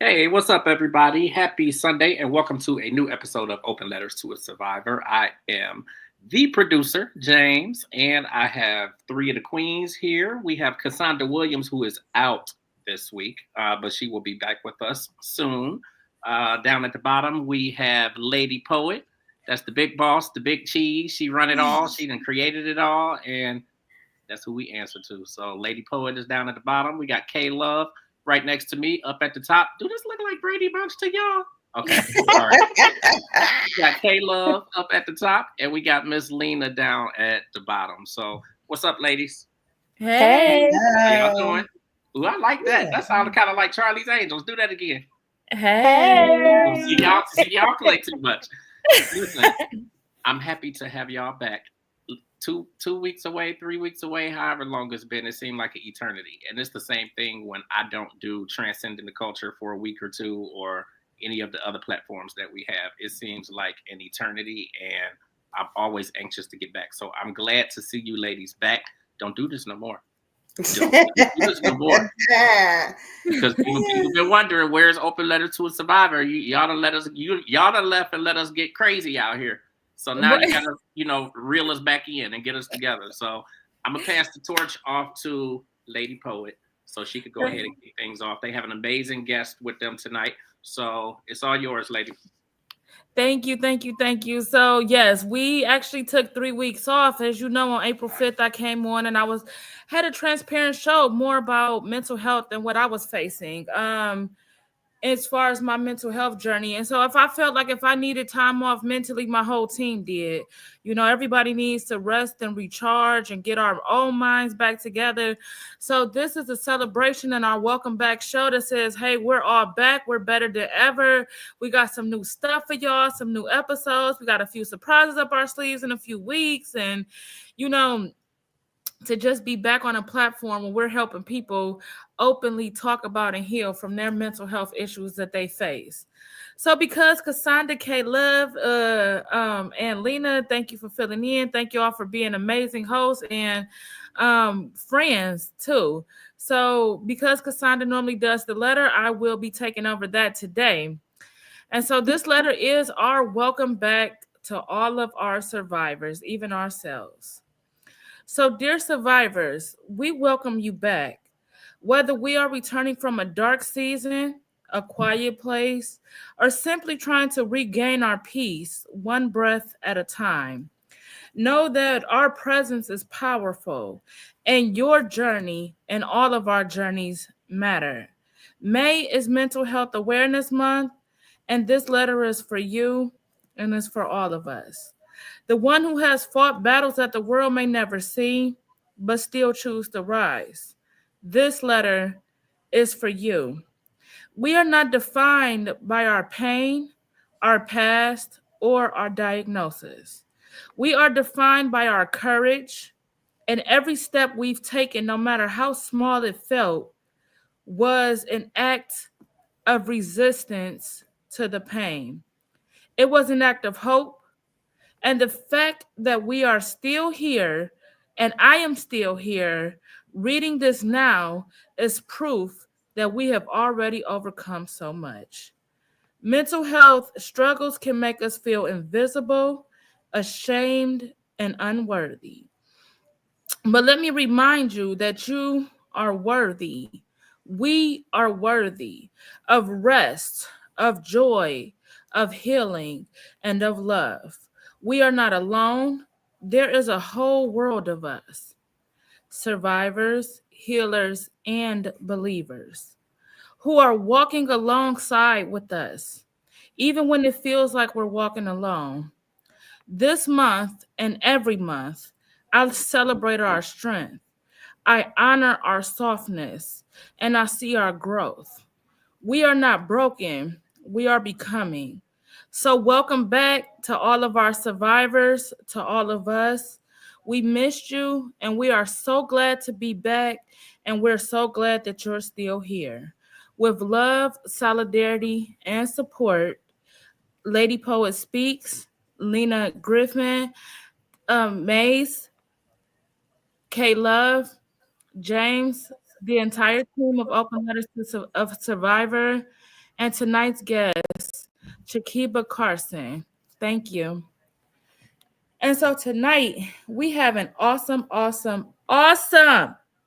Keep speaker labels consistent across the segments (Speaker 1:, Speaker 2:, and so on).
Speaker 1: Hey, what's up, everybody? Happy Sunday, and welcome to a new episode of Open Letters to a Survivor. I am the producer, James, and I have three of the queens here. We have Cassandra Williams, who is out this week, but she will be back with us soon. Down at the bottom, we have Lady Poet. That's the big boss, the big cheese. She run it all. She done created it all, and that's who we answer to. So Lady Poet is down at the bottom. We got K Love right next to me up at the top. Do this look like Brady Bunch to y'all? Okay. All right. We got K Love up at the top, and we got Miss Lena down at the bottom. So what's up, ladies?
Speaker 2: Hey.
Speaker 1: How y'all doing?
Speaker 3: Hey.
Speaker 1: Ooh, I like that.
Speaker 3: Yeah.
Speaker 1: That sounded kind of like Charlie's Angels. Do that again.
Speaker 2: Hey.
Speaker 1: Ooh, see y'all play too much. Listen, I'm happy to have y'all back. Two weeks away, 3 weeks away, however long it's been, it seemed like an eternity. And it's the same thing when I don't do Transcending the Culture for a week or two or any of the other platforms that we have. It seems like an eternity, and I'm always anxious to get back. So I'm glad to see you ladies back. Don't do this no more. Don't do this no more. Because people been wondering where's Open Letter to a Survivor. Y'all done let us y'all done left and let us get crazy out here. So now you gotta, reel us back in and get us together. So I'm gonna pass the torch off to Lady Poet so she could go ahead and kick things off. They have an amazing guest with them tonight. So it's all yours, lady.
Speaker 2: Thank you, thank you, thank you. So yes, we actually took 3 weeks off. As you know, on April 5th, I came on and had a transparent show more about mental health and what I was facing. As far as my mental health journey. And so if I needed time off mentally, my whole team did. Everybody needs to rest and recharge and get our own minds back together. So this is a celebration and our welcome back show that says, hey, we're all back. We're better than ever. We got some new stuff for y'all, some new episodes. We got a few surprises up our sleeves in a few weeks. And, you know, to just be back on a platform where we're helping people openly talk about and heal from their mental health issues that they face. So because Cassandra, K Love, and Lena, thank you for filling in. Thank you all for being amazing hosts and friends too. So because Cassandra normally does the letter, I will be taking over that today. And so this letter is our welcome back to all of our survivors, even ourselves. So, dear survivors, we welcome you back. Whether we are returning from a dark season, a quiet place, or simply trying to regain our peace one breath at a time, know that our presence is powerful and your journey and all of our journeys matter. May is Mental Health Awareness Month, and this letter is for you and it's for all of us. The one who has fought battles that the world may never see, but still choose to rise. This letter is for you. We are not defined by our pain, our past, or our diagnosis. We are defined by our courage, and every step we've taken, no matter how small it felt, was an act of resistance to the pain. It was an act of hope. And the fact that we are still here and I am still here reading this now is proof that we have already overcome so much. Mental health struggles can make us feel invisible, ashamed, and unworthy. But let me remind you that you are worthy. We are worthy of rest, of joy, of healing, and of love. We are not alone. There is a whole world of us, survivors, healers, and believers, who are walking alongside with us, even when it feels like we're walking alone. This month and every month, I celebrate our strength. I honor our softness and I see our growth. We are not broken, we are becoming. So, welcome back to all of our survivors, to all of us. We missed you and we are so glad to be back, and we're so glad that you're still here. With love, solidarity, and support, Lady Poet Speaks, Lena Griffin, Maze, K Love, James, the entire team of Open Letters of Survivor, and tonight's guest, Chakiba Carson. Thank you. And so tonight we have an awesome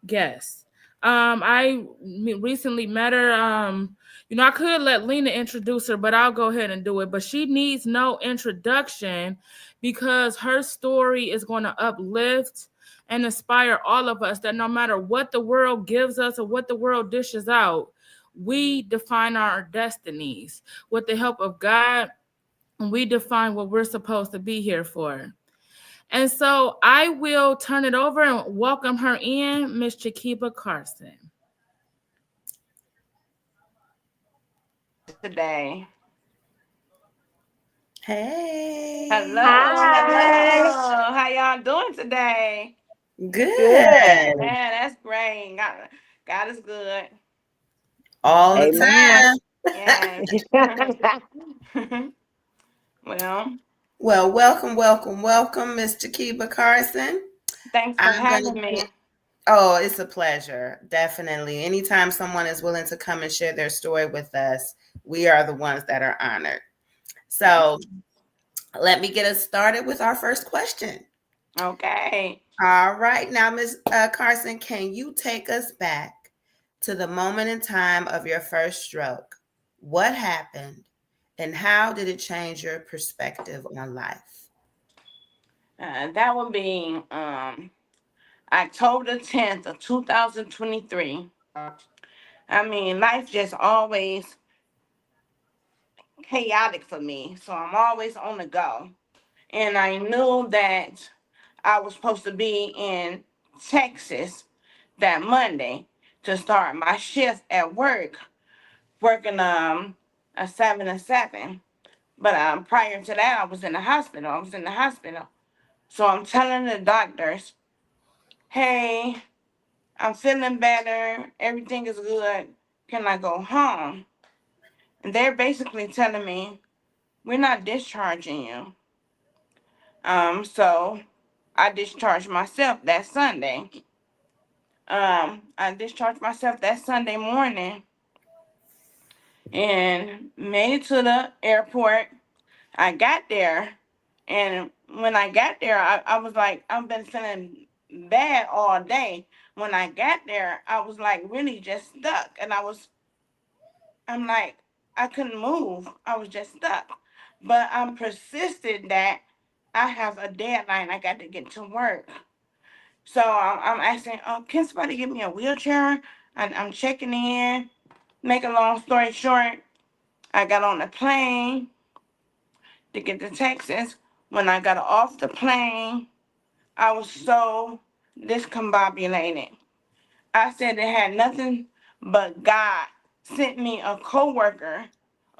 Speaker 2: guest. I recently met her. I could let Lena introduce her, but I'll go ahead and do it. But she needs no introduction because her story is going to uplift and inspire all of us that no matter what the world gives us or what the world dishes out, we define our destinies. With the help of God, we define what we're supposed to be here for. And so I will turn it over and welcome her in, Miss Chakiba Carson.
Speaker 3: Today.
Speaker 4: Hey.
Speaker 3: Hello.
Speaker 4: Hi.
Speaker 3: Hello. How y'all doing today?
Speaker 4: Good.
Speaker 3: Man, that's great. God is good.
Speaker 4: All the time.
Speaker 3: Yes.
Speaker 4: Well, welcome, Miss Chakiba Carson.
Speaker 3: Thanks for having me.
Speaker 4: Oh, it's a pleasure. Definitely. Anytime someone is willing to come and share their story with us, we are the ones that are honored. So let me get us started with our first question.
Speaker 3: Okay.
Speaker 4: All right. Now, Ms. Carson, can you take us back to the moment in time of your first stroke? What happened and how did it change your perspective on life?
Speaker 3: That would be October 10th of 2023. I mean, life just always chaotic for me. So I'm always on the go. And I knew that I was supposed to be in Texas that Monday to start my shift at work, working a 7 to 7. But prior to that, I was in the hospital. So I'm telling the doctors, hey, I'm feeling better. Everything is good. Can I go home? And they're basically telling me, we're not discharging you. So I discharged myself that Sunday. I discharged myself that Sunday morning and made it to the airport. I got there, and when I got there, I was like, I've been feeling bad all day. When I got there, I was like really just stuck, and I'm like, I couldn't move. I was just stuck. But I'm persisted that I have a deadline. I got to get to work. So I'm asking, oh, can somebody give me a wheelchair? I'm checking in. Make a long story short, I got on the plane to get to Texas. When I got off the plane, I was so discombobulated. I said it had nothing but God sent me a coworker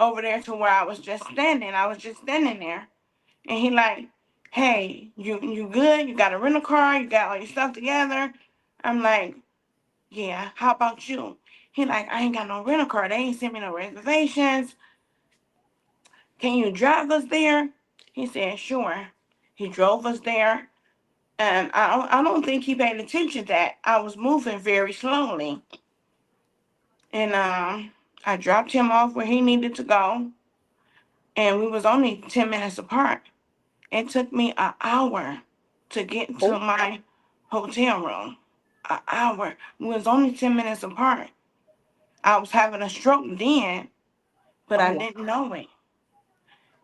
Speaker 3: over there to where I was just standing. I was just standing there. And he like, hey, you good? You got a rental car? You got all your stuff together? I'm like, yeah, how about you? He like, I ain't got no rental car. They ain't sent me no reservations. Can you drive us there? He said, sure. He drove us there. And I don't think he paid attention that I was moving very slowly. And I dropped him off where he needed to go. And we was only 10 minutes apart. It took me an hour to get to my hotel room. An hour. We was only 10 minutes apart. I was having a stroke then, but I didn't know it.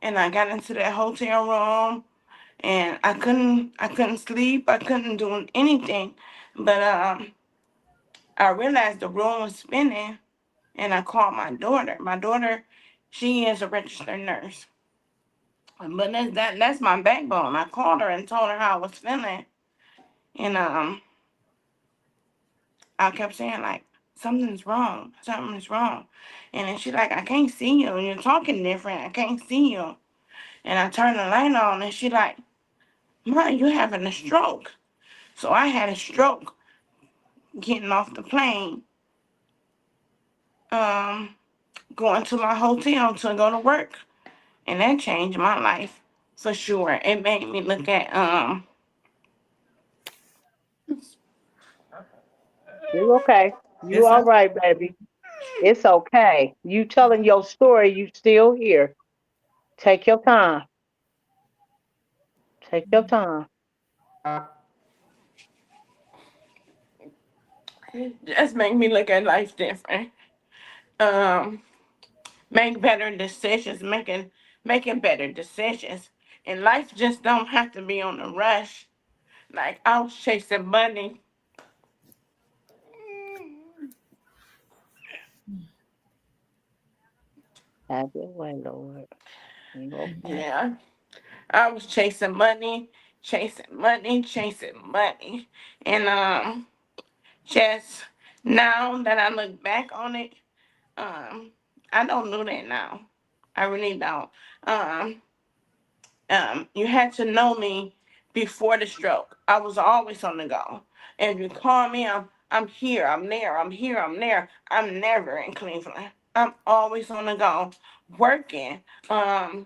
Speaker 3: And I got into that hotel room and I couldn't sleep. I couldn't do anything. But I realized the room was spinning and I called my daughter. My daughter, she is a registered nurse. But that's my backbone. I called her and told her how I was feeling. And I kept saying like, something's wrong. And then she like, I can't see you. You're talking different. I can't see you. And I turned the light on and she like, Ma, you having a stroke. So I had a stroke getting off the plane, going to my hotel to go to work. And that changed my life for sure. It made me look at
Speaker 5: You okay? You all right, baby? It's okay. You telling your story, you still here. Take your time. Take your time.
Speaker 3: Just make me look at life different. Um, make better decisions, making better decisions. And life just don't have to be on the rush. Like I was chasing money.
Speaker 5: Have your way, Lord. You okay?
Speaker 3: Yeah. I was chasing money, chasing money, chasing money. And just now that I look back on it, um, I don't do that now. I really don't. Um, you had to know me before the stroke. I was always on the go. And if you call me, I'm here, I'm there, I'm here, I'm there. I'm never in Cleveland. I'm always on the go, working. I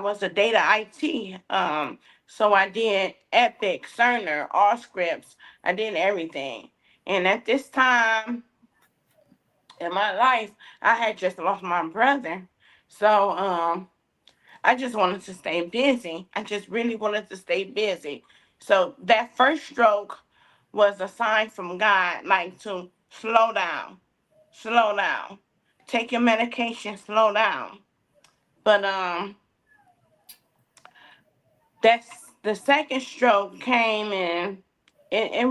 Speaker 3: was a data IT. So I did Epic, Cerner, all scripts. I did everything. And at this time in my life, I had just lost my brother. So I just wanted to stay busy. I just really wanted to stay busy. So that first stroke was a sign from God, like to slow down, take your medication, slow down. But that's the second stroke came and it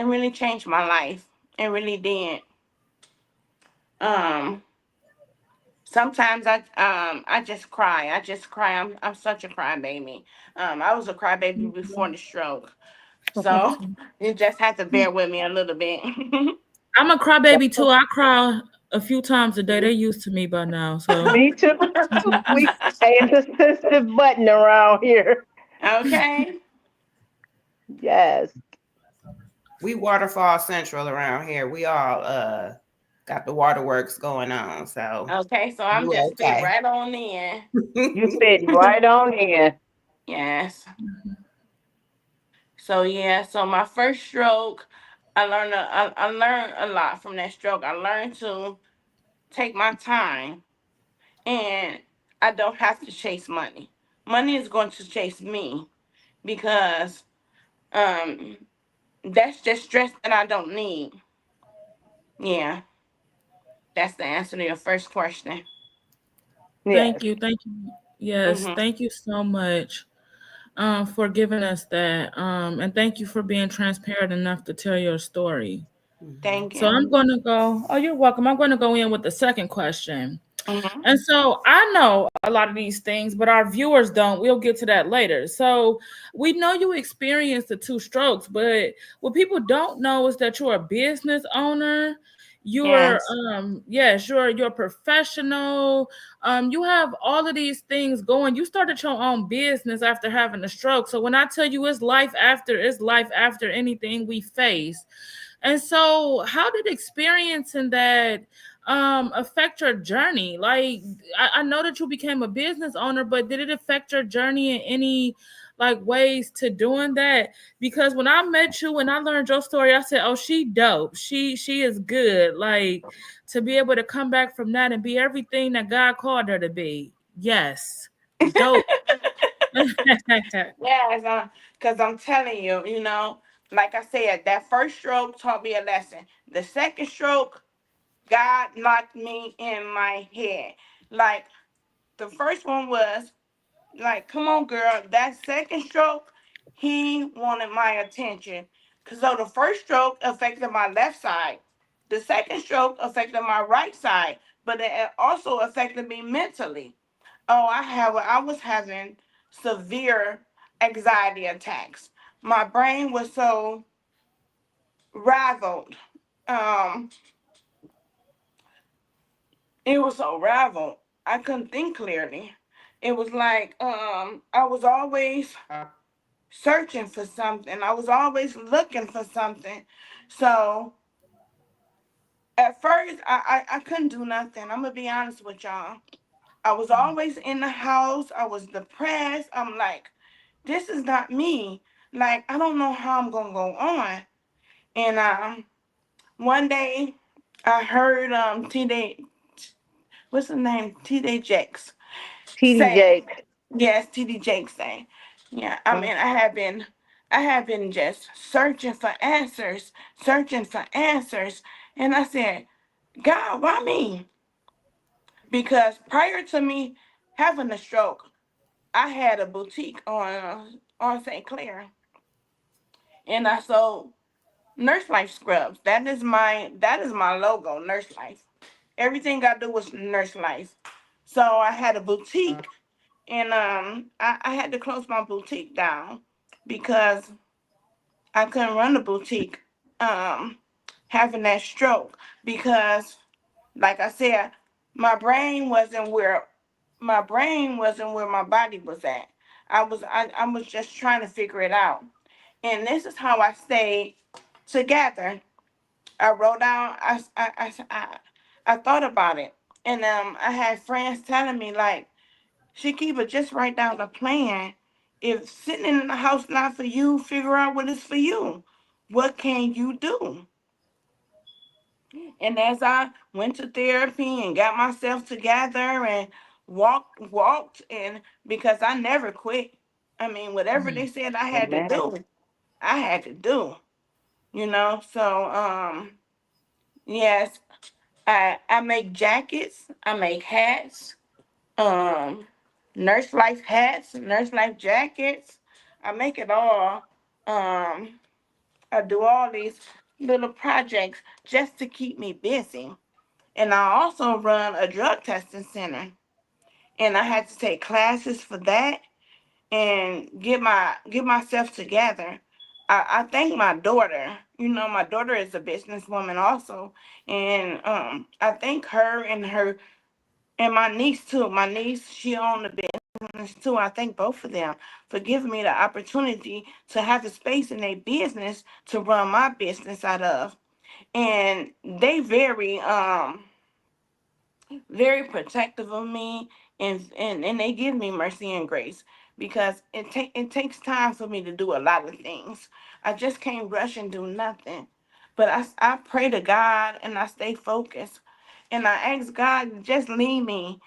Speaker 3: really changed my life. It really did. Um, sometimes I just cry. I just cry. I'm such a crybaby. I was a crybaby before the stroke. So you just have to bear with me a little bit.
Speaker 2: I'm a crybaby too. I cry a few times a day. They're used to me by now. So
Speaker 5: Me too. We ain't the sensitive button around here.
Speaker 3: Okay.
Speaker 5: Yes.
Speaker 4: We waterfall central around here. We all got the waterworks going on. So
Speaker 3: Okay, so I'm
Speaker 4: you
Speaker 3: just fit
Speaker 4: okay.
Speaker 3: right on in.
Speaker 5: You fit right on in.
Speaker 3: Yes. So yeah, so my first stroke, I learned a lot from that stroke. I learned to take my time, and I don't have to chase money. Money is going to chase me because um that's just stress that I don't need. Yeah, that's the answer to your first question.
Speaker 5: Yes.
Speaker 2: thank you. Thank you. Yes,
Speaker 3: Mhm.
Speaker 2: thank you so much for giving us that. And thank you for being transparent enough to tell your story.
Speaker 4: Mhm.
Speaker 3: Thank
Speaker 2: So
Speaker 3: you.
Speaker 2: I'm going to go. Oh, you're welcome. I'm going to go in with the second question.
Speaker 3: Mhm.
Speaker 2: And so I know a lot of these things, but our viewers don't. We'll get to that later. So we know you experienced the two strokes, but what people don't know is that you're a business owner. You're
Speaker 3: Yes.
Speaker 2: yes, you're a professional. You have all of these things going. You started your own business after having a stroke. So when I tell you it's life after anything we face. And so how did experiencing that affect your journey? Like I know that you became a business owner, but did it affect your journey in any like ways to doing that? Because when I met you and I learned your story, I said, oh, she dope, she is good. Like to be able to come back from that and be everything that God called her to be. Yes, dope.
Speaker 3: Yes, because I'm telling you, like I said, that first stroke taught me a lesson. The second stroke, God knocked me in my head. Like the first one was like, come on, girl. That second stroke, he wanted my attention. Cause so the first stroke affected my left side. The second stroke affected my right side, but it also affected me mentally. Oh, I was having severe anxiety attacks. My brain was so raveled. Um, it was so raveled. I couldn't think clearly. It was like I was always searching for something. I was always looking for something. So at first I couldn't do nothing. I'm gonna be honest with y'all. I was always in the house. I was depressed. I'm like, this is not me. Like, I don't know how I'm gonna go on. And one day I heard TD, what's the name? TD Jakes
Speaker 5: TD
Speaker 3: say,
Speaker 5: Jakes.
Speaker 3: yes, TD Jakes say, yeah. I mean, I have been just searching for answers, and I said, God, why me? Because prior to me having a stroke, I had a boutique on St. Clair, and I sold Nurse Life scrubs. That is my logo, Nurse Life. Everything I do was Nurse Life. So I had a boutique, and I had to close my boutique down because I couldn't run the boutique um having that stroke, because like I said, my brain wasn't where my body was at. I was just trying to figure it out. And this is how I stayed together. I wrote down, I thought about it. And I had friends telling me, like, Shakiba, just write down a plan. If sitting in the house not for you, figure out what is for you. What can you do? And as I went to therapy and got myself together and walked, and because I never quit. I mean, whatever they said I had to
Speaker 5: Amen.
Speaker 3: do, I had to do. So yes, I make jackets, I make hats, um nurse life hats, nurse life jackets. I make it all. I do all these little projects just to keep me busy. And I also run a drug testing center. And I had to take classes for that and get myself together. I thank my daughter. My daughter is a businesswoman also. And I thank her and my niece too. My niece, she owned a business too. I thank both of them for giving me the opportunity to have the space in their business to run my business out of. And they very protective of me, and they give me mercy and grace, because it takes time for me to do a lot of things. I just can't rush and do nothing. But I pray to God, and I stay focused, and I ask God to just lead me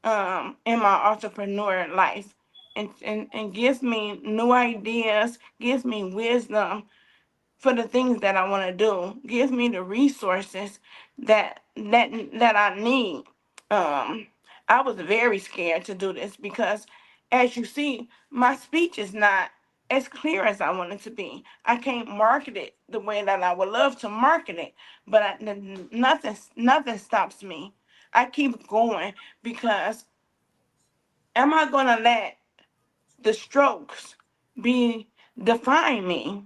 Speaker 3: in my entrepreneur life, and gives me new ideas, gives me wisdom for the things that I want to do. Give me the resources that I need. Um, I was very scared to do this because, as you see, my speech is not as clear as I want it to be. I can't market it the way that I would love to market it, but nothing stops me. I keep going because, am I gonna let the strokes be define me?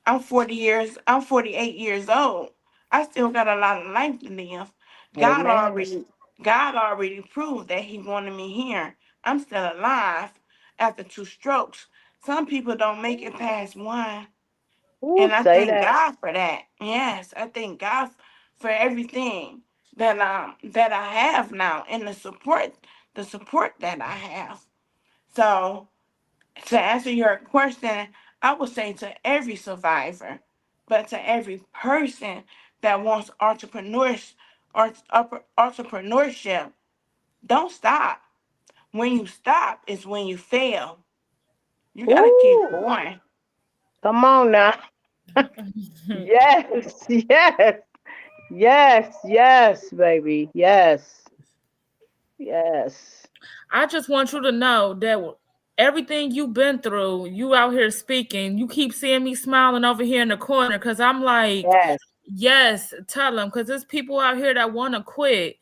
Speaker 3: I'm 48 years old. I still got a lot of life to live. God
Speaker 5: Amen.
Speaker 3: already God already proved that He wanted me here. I'm still alive after 2 strokes. Some people don't make it past one.
Speaker 5: Ooh,
Speaker 3: And I
Speaker 5: say
Speaker 3: thank
Speaker 5: that.
Speaker 3: God for that. Yes, I thank God for everything that I have now, and the support that I have. So, to answer your question, I would say to every survivor, but to every person that wants entrepreneurship, don't stop. When you stop is when you fail. You gotta keep
Speaker 5: Ooh,
Speaker 3: going.
Speaker 5: come on now. Yes, yes, yes, yes, baby. Yes, yes.
Speaker 2: I just want you to know that everything you've been through, you out here speaking, you keep seeing me smiling over here in the corner because I'm like,
Speaker 5: Yes.
Speaker 2: yes, tell them, because there's people out here that want to quit.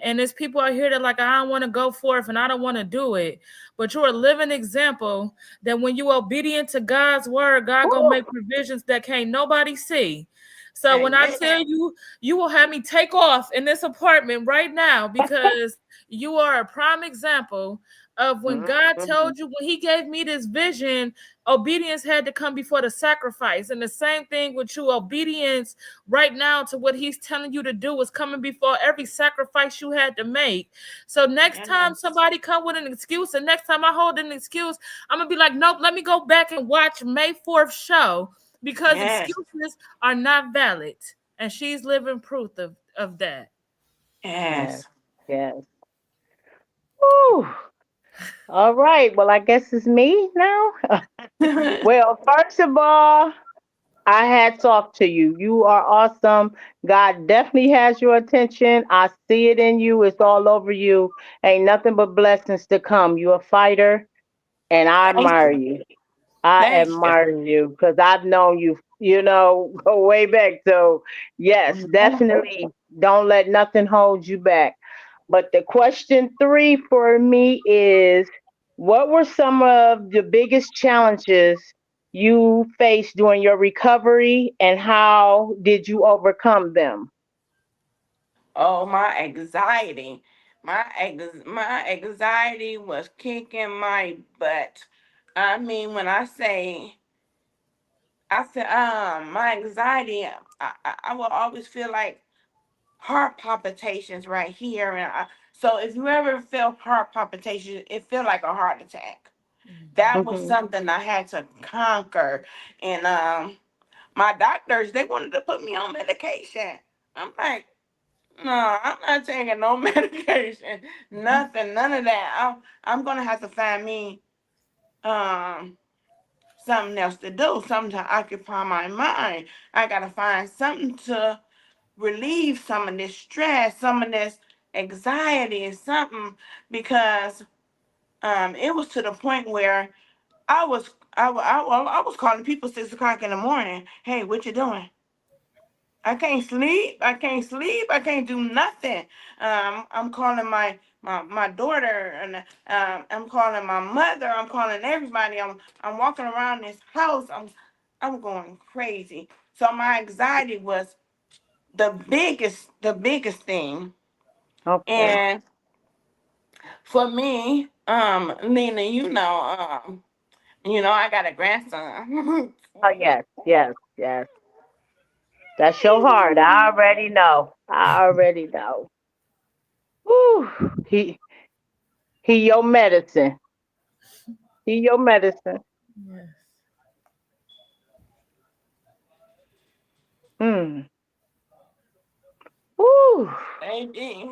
Speaker 2: And there's people out here that like, I don't want to go forth and I don't want to do it. But you're a living example that when you obedient to God's word, God gonna
Speaker 5: Ooh,
Speaker 2: make provisions that can't nobody see. So when I
Speaker 3: Amen.
Speaker 2: tell you, you will have me take off in this apartment right now because you are a prime example of when God
Speaker 5: mhm.
Speaker 2: told you, when He gave me this vision, obedience had to come before the sacrifice. And the same thing with you, obedience right now to what He's telling you to do is coming before every sacrifice you had to make. So next time
Speaker 3: Yes.
Speaker 2: somebody come with an excuse, and next time I hold an excuse, I'm gonna be like, nope, let me go back and watch May 4th show because
Speaker 3: Yes.
Speaker 2: excuses are not valid. And she's living proof of that.
Speaker 3: Yes.
Speaker 5: Yes. Whew. All right. Well, I guess it's me now. Well, first of all, I hats off to you. You are awesome. God definitely has your attention. I see it in you. It's all over you. Ain't nothing but blessings to come. You're a fighter, and I
Speaker 3: Thank
Speaker 5: admire
Speaker 3: you.
Speaker 5: you. I
Speaker 3: Thank you.
Speaker 5: admire you because I've known you, go way back. So, yes, definitely don't let nothing hold you back. But the question 3 for me is, what were some of the biggest challenges you faced during your recovery and how did you overcome them?
Speaker 3: Oh, my anxiety. My anxiety was kicking my butt. I mean, when I said, my anxiety, I will always feel like heart palpitations right here. So if you ever feel heart palpitations, it feel like a heart attack. That was
Speaker 5: Hmm.
Speaker 3: something I had to conquer. And my doctors, they wanted to put me on medication. I'm like, no, I'm not taking no medication. Nothing, none of that. I'm gonna have to find me um something else to do, something to occupy my mind. I gotta find something to relieve some of this stress, some of this anxiety, something because it was to the point where I was calling people 6 o'clock in the morning. Hey, what you doing? I can't sleep. I can't sleep. I can't do nothing. I'm calling my daughter, and I'm calling my mother. I'm calling everybody. I'm walking around this house. I'm going crazy. So my anxiety was the biggest thing.
Speaker 5: Okay.
Speaker 3: And for me, Lena, I got a grandson.
Speaker 5: Oh, yes, yes, yes. That's your heart. I already know. I already know. Whew. He your medicine. He your medicine.
Speaker 2: Yes.
Speaker 5: Mm. Whew.
Speaker 3: Baby.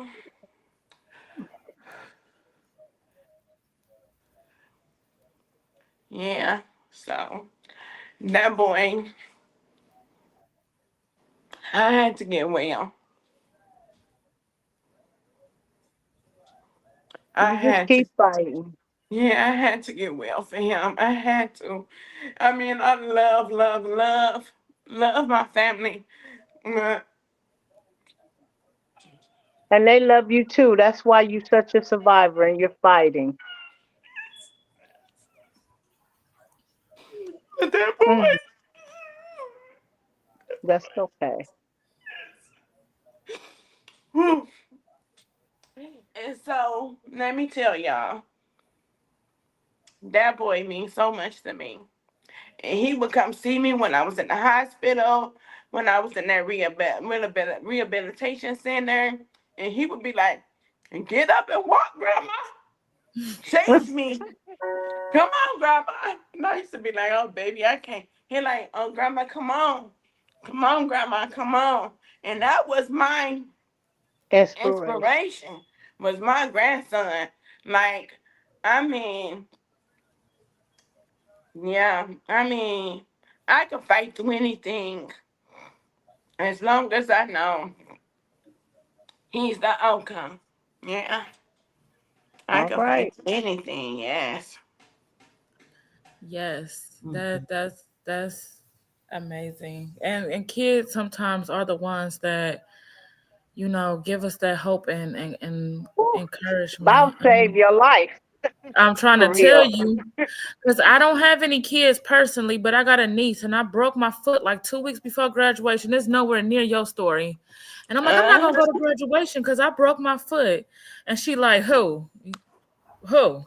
Speaker 3: Yeah. So that boy, I had to get well. I
Speaker 5: You just
Speaker 3: had to.
Speaker 5: keep fighting.
Speaker 3: Yeah, I had to get well for him. I had to. I mean, I love my family. But
Speaker 5: And they love you too. That's why you're such a survivor and you're fighting.
Speaker 3: that boy.
Speaker 5: Mm. That's okay.
Speaker 3: Whew. And so, let me tell y'all, that boy means so much to me. And he would come see me when I was in the hospital, when I was in that rehabilitation center, and he would be like, "Get up and walk, grandma." Chase me. Come on, grandma. And I used to be like, "Oh, baby, I can't." He like, "Oh, grandma, come on. Come on, grandma, come on." And that was my
Speaker 5: Inspiration.
Speaker 3: inspiration, was my grandson. Like, I mean, yeah, I mean, I could fight through anything as long as I know he's the outcome. Yeah, I
Speaker 5: All
Speaker 3: could fight
Speaker 5: right.
Speaker 3: through anything, yes.
Speaker 2: Yes,
Speaker 3: Mhm.
Speaker 2: that's amazing. And kids sometimes are the ones that, give us that hope and
Speaker 5: Whew.
Speaker 2: encouragement.
Speaker 5: About save your life.
Speaker 2: I'm trying to
Speaker 5: For
Speaker 2: tell
Speaker 5: real.
Speaker 2: you, because I don't have any kids personally, but I got a niece and I broke my foot like 2 weeks before graduation. It's nowhere near your story. And I'm like, I'm not
Speaker 3: Uh,
Speaker 2: gonna go to graduation because I broke my foot. And she like, who? Who?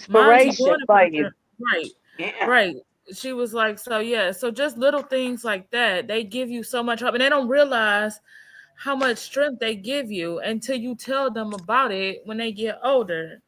Speaker 2: Mind you
Speaker 5: Inspiration
Speaker 2: going to
Speaker 5: for you.
Speaker 2: graduation. Right,
Speaker 3: yeah,
Speaker 2: right. She was like, so yeah, so just little things like that, they give you so much hope, and they don't realize how much strength they give you until you tell them about it when they get older.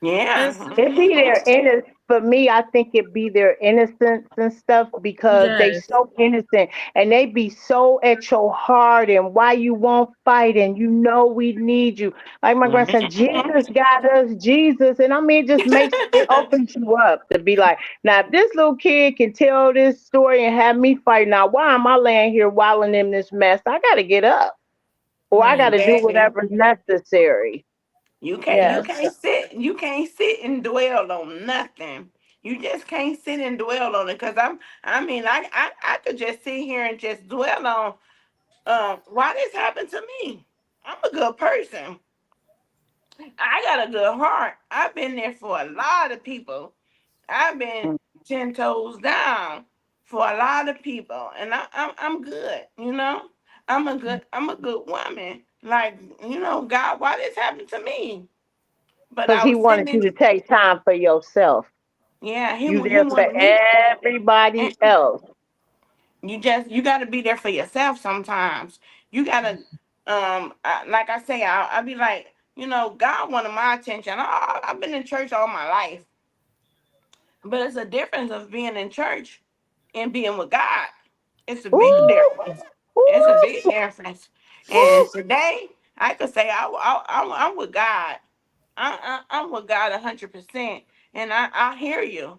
Speaker 3: yeah.
Speaker 2: And so,
Speaker 5: It's either for me, I think it be their innocence and stuff because they
Speaker 2: Yes.
Speaker 5: so innocent and they be so at your heart and why you won't fight and you know we need you. Like my grandson, Jesus got us, Jesus. And I mean, it just makes it opens you up to be like, now if this little kid can tell this story and have me fight, now why am I laying here wallowing in this mess? I gotta get up. Or I
Speaker 2: Right.
Speaker 5: gotta do
Speaker 3: Exactly.
Speaker 5: whatever's necessary.
Speaker 3: You
Speaker 5: Yes.
Speaker 3: can't sit and dwell on nothing. You just can't sit and dwell on it because I mean I could just sit here and just dwell on why this happened to me. I'm a good person. I got a good heart. I've been there for a lot of people. I've been 10 toes down for a lot of people, and I'm good. You know, I'm a good woman. Like, God, why this happened to me? But
Speaker 5: Because
Speaker 3: I
Speaker 5: he
Speaker 3: was sitting
Speaker 5: wanted you
Speaker 3: in.
Speaker 5: to take time for yourself.
Speaker 3: Yeah,
Speaker 5: You
Speaker 3: he
Speaker 5: there for
Speaker 3: wanted me. And
Speaker 5: everybody else.
Speaker 3: you got to be there for yourself sometimes. You gotta like I say, I be like, God wanted my attention. I've been in church all my life, but it's a difference of being in church and being with God. It's a big
Speaker 5: Ooh,
Speaker 3: difference. It's a big
Speaker 5: ooh,
Speaker 3: difference. And
Speaker 5: ooh.
Speaker 3: today, I could say I'm with God. I'm with God 100%, and I hear you.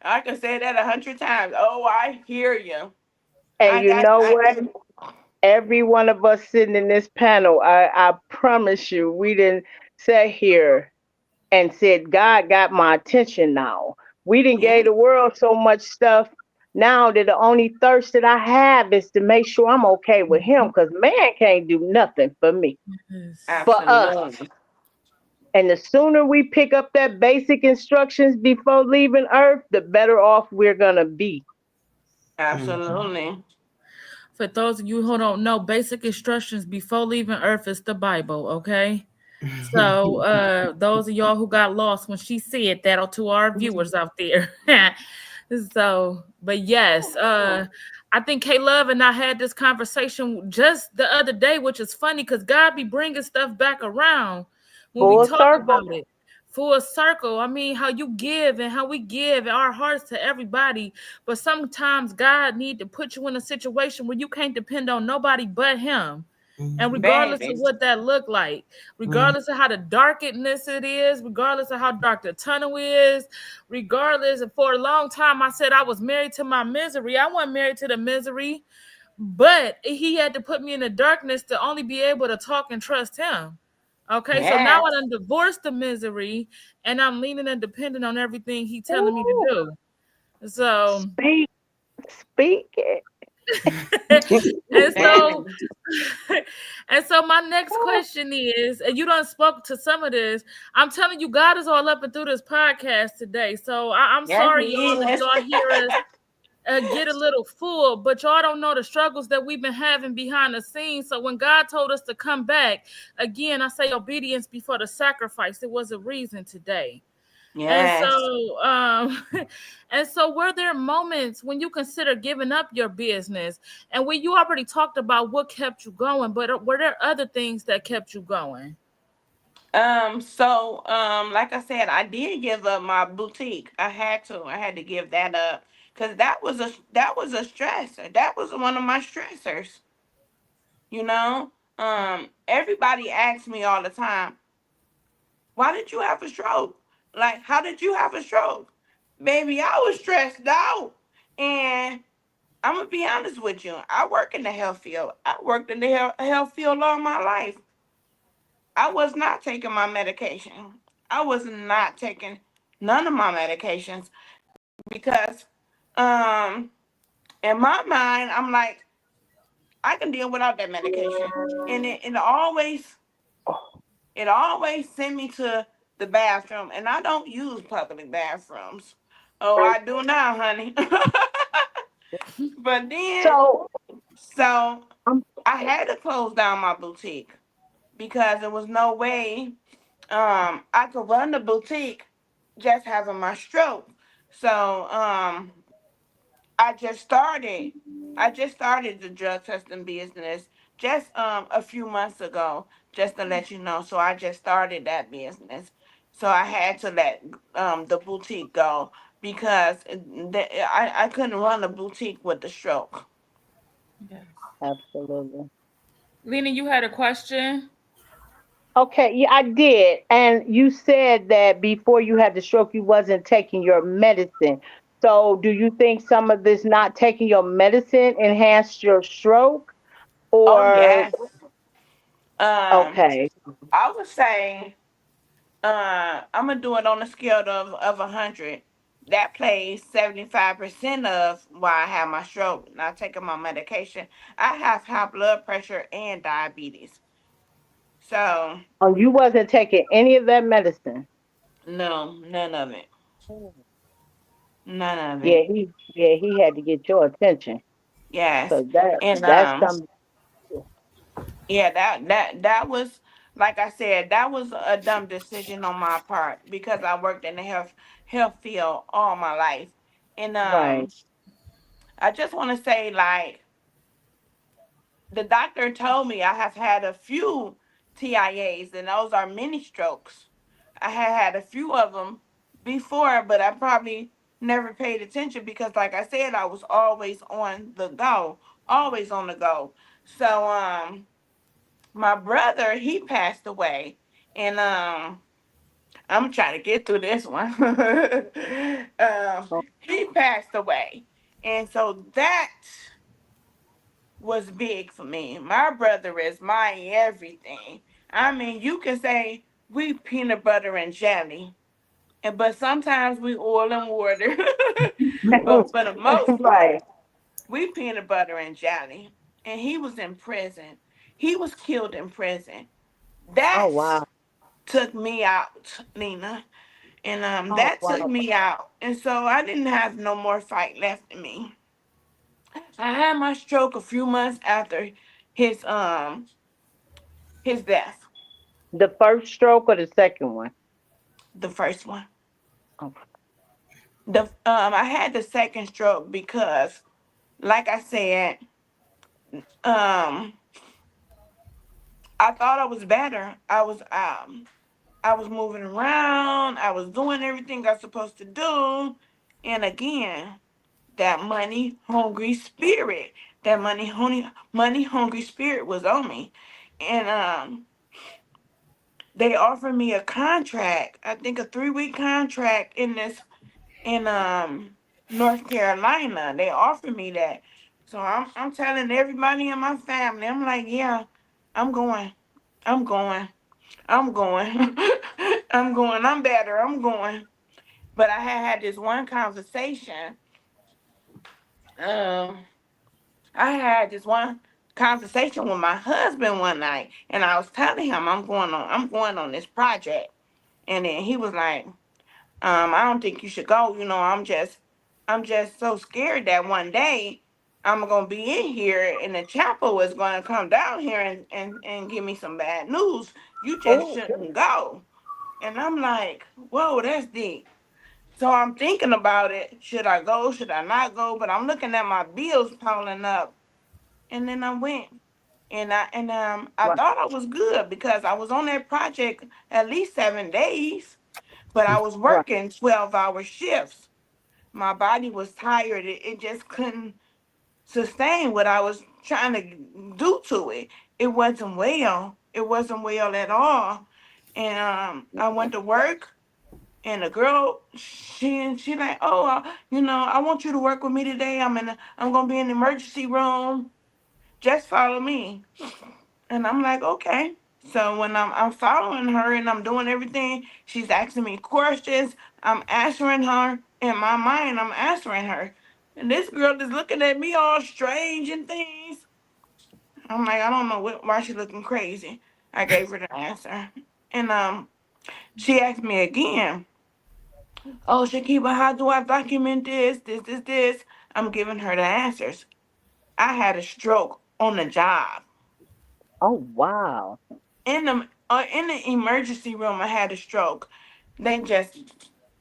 Speaker 3: I can say that 100 times. Oh, I hear you.
Speaker 5: And
Speaker 3: I
Speaker 5: you
Speaker 3: got.
Speaker 5: know what? Every one of us sitting in this panel, I promise you, we didn't sit here and said, God got my attention now. We didn't
Speaker 3: Yeah,
Speaker 5: gave the world so much stuff now that the only thirst that I have is to make sure I'm okay with him because man can't do nothing for me,
Speaker 2: Yes.
Speaker 5: for us.
Speaker 3: absolutely,
Speaker 5: And the sooner we pick up that basic instructions before leaving Earth, the better off we're going to be.
Speaker 3: absolutely.
Speaker 2: For those of you who don't know, basic instructions before leaving Earth is the Bible, okay? So those of y'all who got lost when she said that, or to our viewers out there. So, but yes, I think K Love and I had this conversation just the other day, which is funny because God be bringing stuff back around when we
Speaker 5: Full
Speaker 2: talk
Speaker 5: circle.
Speaker 2: about it. Full circle. I mean, how you give and how we give our hearts to everybody, but sometimes God need to put you in a situation where you can't depend on nobody but Him. And regardless of
Speaker 3: Baby.
Speaker 2: what that look like, regardless of how the darkness it is, regardless of how dark the tunnel is, regardless, for a long time I said I was married to my misery. I wasn't married to the misery, but he had to put me in the darkness to only be able to talk and trust him. Okay, so now I
Speaker 3: Yes.
Speaker 2: done divorced the misery and I'm leaning and depending on everything he telling me to
Speaker 5: Ooh,
Speaker 2: do. So
Speaker 5: speak, speak it.
Speaker 2: and so
Speaker 3: Baby.
Speaker 2: and so my next question is, and you done spoke to some of this. I'm telling you, God is all up and through this podcast today. So I'm
Speaker 3: Yes,
Speaker 2: sorry,
Speaker 3: he
Speaker 2: y'all, if
Speaker 3: is.
Speaker 2: y'all hear us get a little full, but y'all don't know the struggles that we've been having behind the scenes. So when God told us to come back, again, I say obedience before the sacrifice. It was a reason today. And
Speaker 3: Yes.
Speaker 2: so, and so, were there moments when you consider giving up your business? And when you already talked about what kept you going, but were there other things that kept you going?
Speaker 3: Like I said, I did give up my boutique. I had to. I had to give that up because that was a stressor. That was one of my stressors. You know. Everybody asks me all the time, "Why did you have a stroke? Like, how did you have a stroke?" Baby, I was stressed out, and I'm gonna be honest with you. I work in the health field. I worked in the health field all my life. I was not taking my medication. I was not taking none of my medications because, um, in my mind, I'm like, I can deal without that medication, and it always send me to the bathroom, and I don't use public bathrooms. Oh, I do now, honey. But then,
Speaker 5: So,
Speaker 3: so
Speaker 5: um,
Speaker 3: I had to close down my boutique because there was no way I could run the boutique just having my stroke. So I just started I just started the drug testing business just a few months ago, just to let you know. So I just started that business. So I had to let the boutique go because I couldn't run a boutique with the stroke.
Speaker 2: Yes.
Speaker 5: Absolutely.
Speaker 2: Lena, you had a question?
Speaker 5: Okay, yeah, I did. And you said that before you had the stroke, you wasn't taking your medicine. So, do you think some of this not taking your medicine enhanced your stroke?
Speaker 3: Oh
Speaker 5: Or,
Speaker 3: yes. Um,
Speaker 5: okay,
Speaker 3: I would say I'm gonna do it on a scale of 100. That plays 75% of why I have my stroke. Not taking my medication. I have high blood pressure and diabetes. So
Speaker 5: oh, you wasn't taking any of that medicine.
Speaker 3: no, none of it. None of it.
Speaker 5: Yeah, he had to get your attention.
Speaker 3: Yes.
Speaker 5: So that
Speaker 3: And
Speaker 5: that's some.
Speaker 3: yeah, that was, like I said, that was a dumb decision on my part because I worked in the health field all my life. And
Speaker 5: Right.
Speaker 3: I just want to say, like, the doctor told me I have had a few TIAs, and those are mini strokes. I had a few of them before, but I probably never paid attention because, like I said, I was always on the go, always on the go. So, my brother, he passed away, and I'm trying to get through this one.
Speaker 5: Oh,
Speaker 3: He passed away, and so that was big for me. My brother is my everything. I mean, you can say we peanut butter and jelly, and but sometimes we oil and water. But for the most
Speaker 5: right.
Speaker 3: part, we peanut butter and jelly. And he was in prison. He was killed in prison.
Speaker 5: Oh,
Speaker 3: That
Speaker 5: wow.
Speaker 3: took me out, Nina. And
Speaker 5: Oh,
Speaker 3: that took
Speaker 5: wow.
Speaker 3: me out. And so I didn't have no more fight left in me. I had my stroke a few months after his um his death,
Speaker 5: The first stroke or the second one?
Speaker 3: the first one.
Speaker 5: Oh,
Speaker 3: The I had the second stroke because, like I said, um I thought I was better. I was moving around, I was doing everything I was supposed to do. And again, that money hungry spirit was on me. And they offered me a contract, I think a 3-week contract in North Carolina. They offered me that. So I'm telling everybody in my family, I'm like, yeah, I'm going. I'm going. I'm going. I'm going. I'm better. I'm going. But I had this one conversation. Um, I had this one conversation with my husband one night, and I was telling him I'm going on this project. And then he was like, I don't think you should go. I'm just so scared that one day I'm gonna be in here and the chapel is gonna come down here and give me some bad news. You just
Speaker 5: oh,
Speaker 3: shouldn't go. And I'm like, whoa, that's deep. So I'm thinking about it. Should I go? Should I not go? But I'm looking at my bills piling up. And then I went. And I
Speaker 5: right.
Speaker 3: thought I was good because I was on that project at least 7 days, but I was
Speaker 5: Right.
Speaker 3: working 12-hour shifts. My body was tired. It just couldn't sustain what I was trying to do to it. It wasn't well. It wasn't well at all. And I went to work, and the girl, she like, oh, I want you to work with me today. I'm gonna be in the emergency room. Just follow me. And I'm like, okay. So when I'm following her and I'm doing everything, she's asking me questions. I'm answering her. In my mind, I'm answering her. And this girl is looking at me all strange and things. I'm like, I don't know why she's looking crazy. I gave her the answer. And she asked me again, oh, Shakiba, how do I document this? I'm giving her the answers. I had a stroke on the job.
Speaker 5: Oh, wow.
Speaker 3: In the emergency room, I had a stroke. They just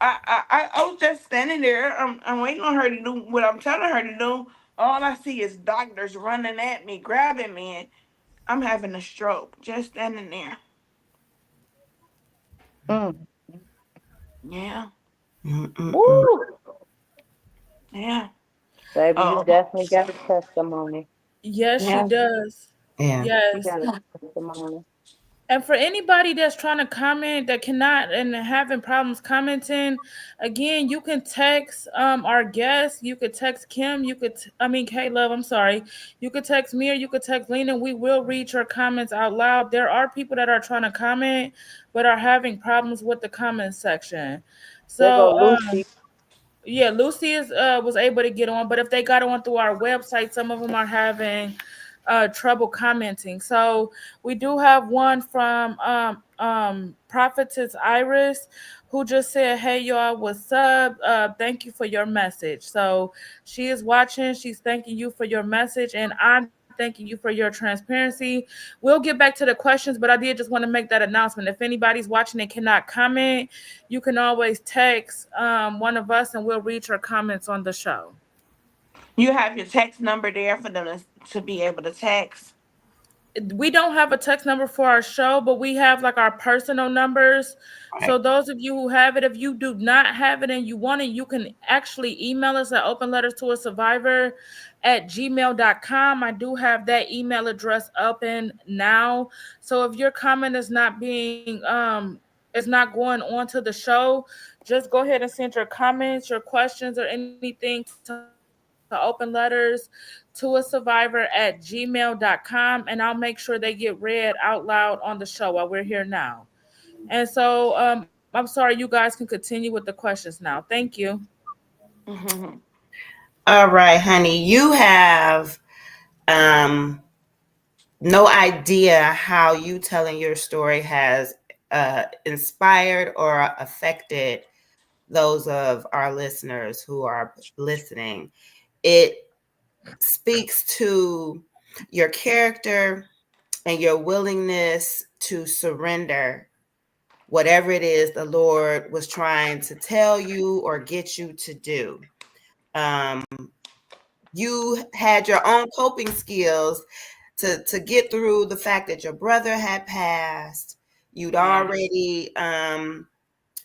Speaker 3: I was just standing there. I'm waiting on her to do what I'm telling her to do. All I see is doctors running at me, grabbing me, and I'm having a stroke just standing there.
Speaker 5: Mm.
Speaker 3: Yeah.
Speaker 5: Woo!
Speaker 3: Yeah.
Speaker 5: Baby, you
Speaker 3: Oh.
Speaker 5: definitely got a testimony.
Speaker 2: Yes, she
Speaker 3: Yeah.
Speaker 2: does.
Speaker 4: Yeah.
Speaker 5: You
Speaker 2: Yes.
Speaker 5: got a testimony.
Speaker 2: And for anybody that's trying to comment that cannot and having problems commenting, again, you can text our guest. You could text Kim. You could, K-Love. I'm sorry. You could text me or you could text Lena. We will read your comments out loud. There are people that are trying to comment but are having problems with the comment section.
Speaker 5: There go
Speaker 2: So,
Speaker 5: Lucy.
Speaker 2: yeah, Lucy is was able to get on, but if they got on through our website, some of them are having trouble commenting. So we do have one from Prophetess Iris who just said, "Hey y'all, what's up? Thank you for your message." So she is watching. She's thanking you for your message, and I'm thanking you for your transparency. We'll get back to the questions, but I did just want to make that announcement. If anybody's watching and cannot comment, you can always text one of us and we'll read your comments on the show.
Speaker 3: You have your text number there for them to be able to text.
Speaker 2: We don't have a text number for our show, but we have like our personal numbers.
Speaker 4: Right.
Speaker 2: So those of you who have it, if you do not have it and you want it, you can actually email us at openletterstoasurvivor@gmail.com. I do have that email address open now. So if your comment is not being is not going on to the show, just go ahead and send your comments, your questions, or anything to open letters to a survivor@gmail.com, and I'll make sure they get read out loud on the show while we're here now. And so I'm sorry, you guys can continue with the questions now. Thank you.
Speaker 3: Mm-hmm.
Speaker 4: All right, honey. You have no idea how you telling your story has inspired or affected those of our listeners who are listening. It speaks to your character and your willingness to surrender whatever it is the Lord was trying to tell you or get you to do. You had your own coping skills to get through the fact that your brother had passed. You'd already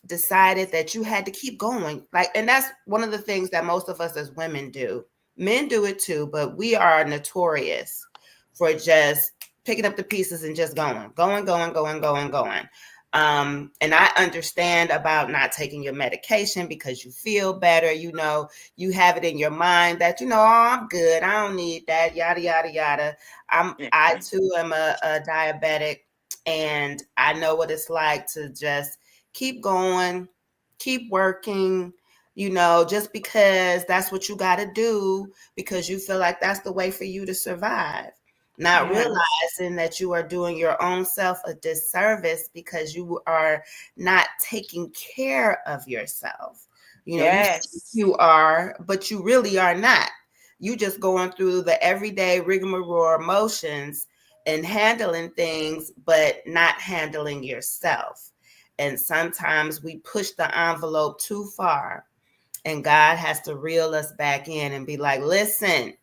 Speaker 4: decided that you had to keep going. And that's one of the things that most of us as women do. Men do it too, but we are notorious for just picking up the pieces and just going. And I understand about not taking your medication because you feel better. You have it in your mind that, oh, I'm good. I don't need that, yada, yada, yada. I too am a diabetic, and I know what it's like to just keep going, keep working, just because that's what you got to do, because you feel like that's the way for you to survive. Not realizing that you are doing your own self a disservice because you are not taking care of yourself. You are, but you really are not. You just going through the everyday rigmarole motions and handling things, but not handling yourself. And sometimes we push the envelope too far, and God has to reel us back in and be like, listen,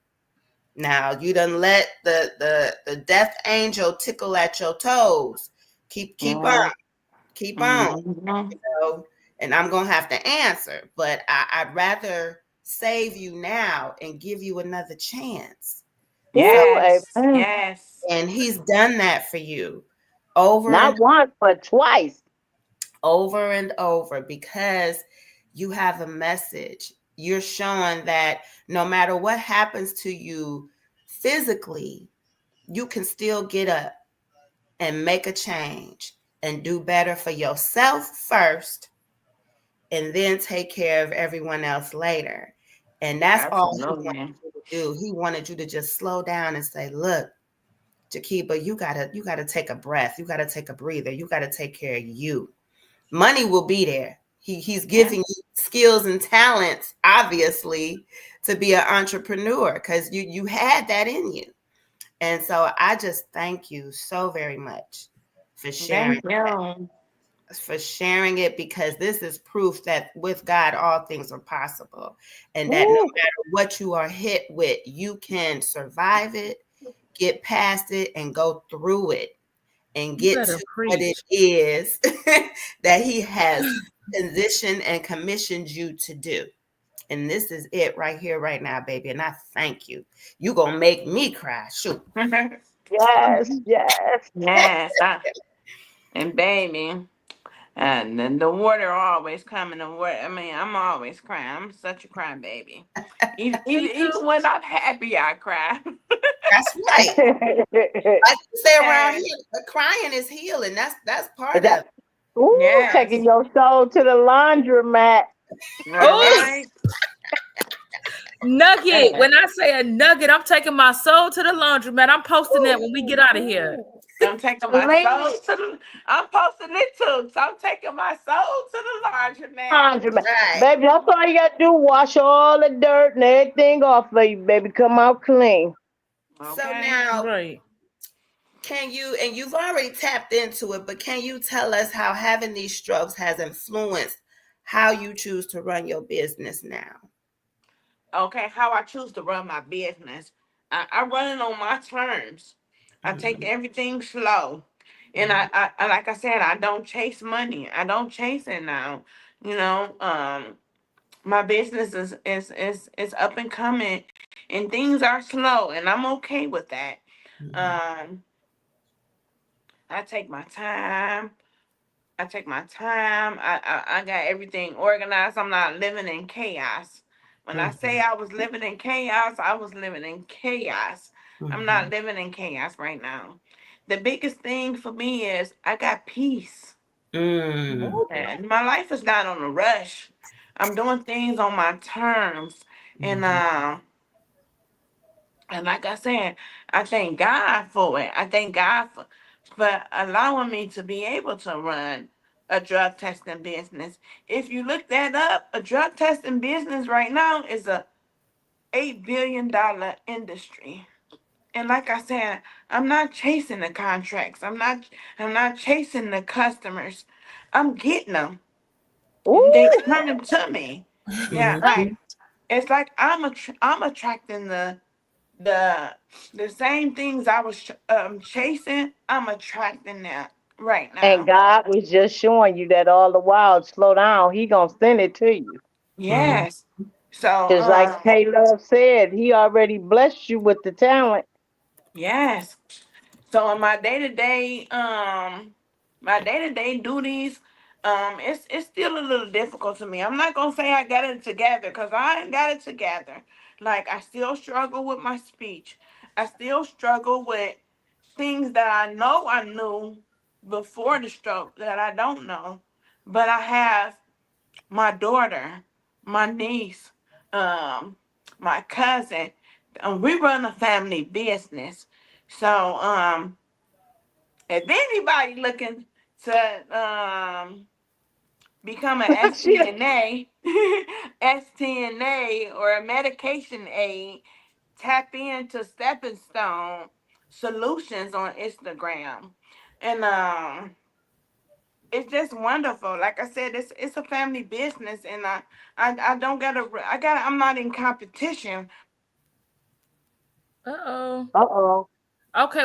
Speaker 4: now you done let the death angel tickle at your toes. Keep on. And I'm gonna have to answer, but I'd rather save you now and give you another chance.
Speaker 3: Yes.
Speaker 4: And he's done that for you over
Speaker 5: not once, but twice.
Speaker 4: Over and over, because you have a message. You're showing that no matter what happens to you physically, you can still get up and make a change and do better for yourself first, and then take care of everyone else later. And that's all he wanted you to do. He wanted you to just slow down and say, look, Jakiba, you gotta take a breath. You gotta take a breather. You gotta take care of you. Money will be there. He's giving you skills and talents, obviously, to be an entrepreneur, because you had that in you. And so I just thank you so very much for sharing it, because this is proof that with God, all things are possible. And that no matter what you are hit with, you can survive it, get past it, and go through it, and get to what it is that he has positioned and commissioned you to do. And this is it right here, right now, baby. And I thank you. You gonna make me cry. Shoot.
Speaker 5: Yes, yes.
Speaker 3: Yes, and baby, and then the water always coming. The water. I mean, I'm always crying. I'm such a crying baby. Even when I'm happy, I cry.
Speaker 4: That's right. Like you say around here, crying is healing. That's part of it.
Speaker 5: Ooh,
Speaker 3: Yes.
Speaker 5: taking your soul to the laundromat.
Speaker 3: All right.
Speaker 2: Nugget. When I say a nugget, I'm taking my soul to the laundromat. I'm posting that when we get out of here.
Speaker 3: I'm taking my soul to the. I'm posting it too. So I'm taking my soul to the laundromat.
Speaker 5: Right. Baby, that's all you gotta do. Wash all the dirt and everything off of you, baby. Come out clean.
Speaker 3: Okay.
Speaker 4: So now,
Speaker 2: Right.
Speaker 4: can you, and you've already tapped into it, but can you tell us how having these strokes has influenced how you choose to run your business now?
Speaker 3: Okay, how I choose to run my business. I run it on my terms. I take everything slow. And I like I said, I don't chase money. I don't chase it now. You know, my business is up and coming and things are slow and I'm okay with that. I take my time. I got everything organized. I'm not living in chaos. When I say I was living in chaos, I was living in chaos. I'm not living in chaos right now. The biggest thing for me is I got peace. And my life is not on a rush. I'm doing things on my terms. And like I said, I thank God for it. I thank God for allowing me to be able to run a drug testing business. If you look that up, a drug testing business right now is a $8 billion industry. And like I said, I'm not chasing the contracts. I'm not chasing the customers. I'm getting them. They coming to me. Yeah, like it's like I'm attracting the same things I was chasing. I'm attracting that right now.
Speaker 5: And God was just showing you that all the while. Slow down. He gonna send it to you.
Speaker 3: Yes. So
Speaker 5: Just like K Love said, he already blessed you with the talent.
Speaker 3: yes. So in my day-to-day duties, it's still a little difficult to me. I'm not gonna say I got it together because I ain't got it together. Like I still struggle with my speech. I still struggle with things that I know I knew before the stroke that I don't know. But I have my daughter, my niece, my cousin. We run a family business. So if anybody looking to become an STNA, STNA or a medication aid, tap into Stepping Stone Solutions on Instagram. And it's just wonderful. Like I said, it's a family business and I don't I'm not in competition.
Speaker 2: Uh-oh. Okay,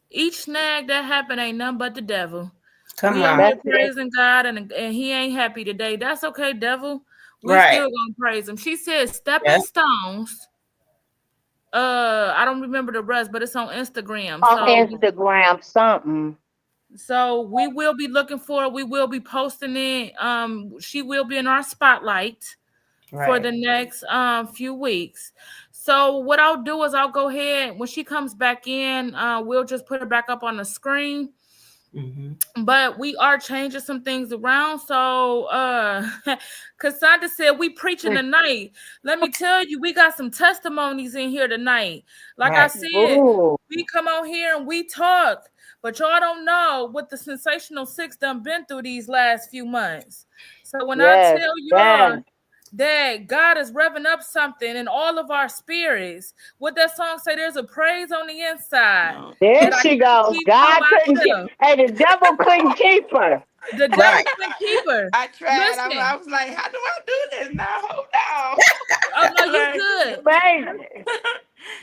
Speaker 2: each snag that happened ain't nothing but the devil.
Speaker 4: Come
Speaker 2: we
Speaker 4: on.
Speaker 2: are praising God and he ain't happy today. That's okay, devil. We still gonna praise him. She said Stepping Stones. I don't remember the rest, but it's on Instagram.
Speaker 5: Instagram something.
Speaker 2: So we will be looking for it. We will be posting it. She will be in our spotlight for the next few weeks. So what I'll do is I'll go ahead when she comes back in. We'll just put her back up on the screen. But we are changing some things around. So Cassandra said we preaching tonight. Let me tell you, we got some testimonies in here tonight. Like I said, we come on here and we talk, but y'all don't know what the Sensational Six done been through these last few months. So when I tell y'all that God is revving up something in all of our spirits, what that song say, there's a praise on the inside.
Speaker 5: There she goes. God couldn't keep, and the devil couldn't keep her.
Speaker 2: The devil couldn't keep her.
Speaker 3: I tried. I was like, how do I do this now? Hold on.
Speaker 2: Oh no, you good.
Speaker 5: Baby.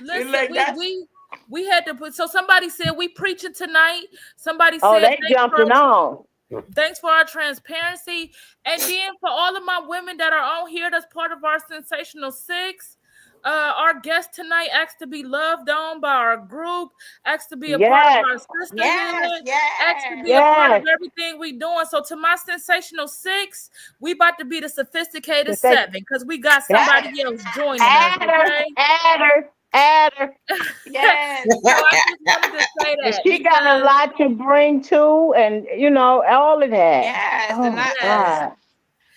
Speaker 2: Listen, we had to put, so somebody said we preaching tonight. Somebody said
Speaker 5: they jumping on.
Speaker 2: Thanks for our transparency. And then for all of my women that are on here, that's part of our Sensational Six. Our guest tonight asked to be loved on by our group, asked to be a part of
Speaker 5: Yes.
Speaker 2: our sisterhood,
Speaker 3: Yes,
Speaker 2: asked to be
Speaker 3: yes.
Speaker 2: a part of
Speaker 5: Yes.
Speaker 2: everything we doing. So to my Sensational Six, we about to be the sophisticated seven because we got somebody else joining us.
Speaker 5: Add her,
Speaker 2: Okay.
Speaker 5: add her, add her.
Speaker 3: Yes.
Speaker 2: So I just wanted to say that
Speaker 5: She got a
Speaker 2: because
Speaker 5: lot to bring too, and all of that.
Speaker 3: Yes. And
Speaker 5: Oh
Speaker 2: yes.
Speaker 5: God.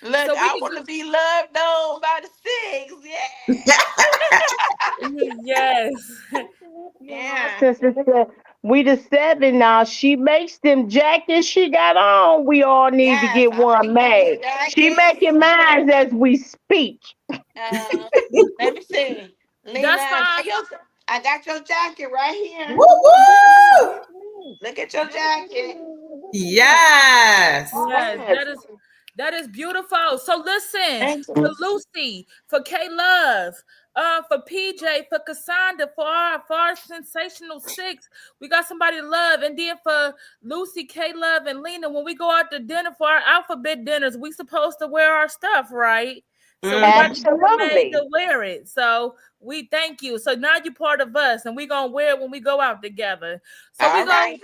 Speaker 3: look,
Speaker 2: So we
Speaker 3: I
Speaker 2: can
Speaker 3: want to be loved on by the six. Yeah.
Speaker 2: yes.
Speaker 3: Yeah.
Speaker 5: Sister said, we the seven now. She makes them jackets she got on. We all need to
Speaker 3: Yes.
Speaker 5: get
Speaker 3: I
Speaker 5: one
Speaker 3: make those
Speaker 5: made. She
Speaker 3: jackets.
Speaker 5: making mine as we speak.
Speaker 3: Let me see. Lena,
Speaker 2: That's fine.
Speaker 3: I got your jacket right here.
Speaker 4: Woo woo!
Speaker 3: Look at your jacket.
Speaker 4: Yes.
Speaker 2: Yes,
Speaker 5: Yes.
Speaker 2: that is beautiful. So listen,
Speaker 3: Thank you.
Speaker 2: for Lucy, for K Love, for PJ, for Cassandra, for our Sensational Six, we got somebody to love. And then for Lucy, K Love, and Lena, when we go out to dinner for our alphabet dinners, we supposed to wear our stuff, right? So we got to be made to wear it. So we thank you. So now you're part of us, and we're gonna wear it when we go out together. So
Speaker 3: All right.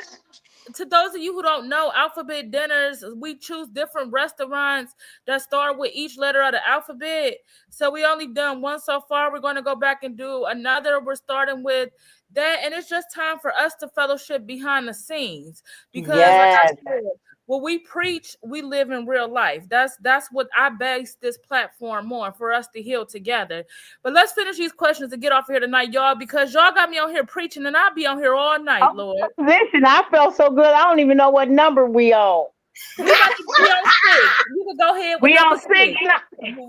Speaker 2: To those of you who don't know, alphabet dinners, we choose different restaurants that start with each letter of the alphabet. So we only done one so far. We're going to go back and do another. We're starting with that. And it's just time for us to fellowship behind the scenes. Because like I said, when we preach, we live in real life. That's what I base this platform on, for us to heal together. But let's finish these questions and get off here tonight, y'all, because y'all got me on here preaching and I'll be on here all night, Lord.
Speaker 5: Listen, I felt so good. I don't even know what number we on.
Speaker 2: We about to be on 6. You can go ahead with
Speaker 5: We
Speaker 2: number
Speaker 5: on 6.
Speaker 2: 6.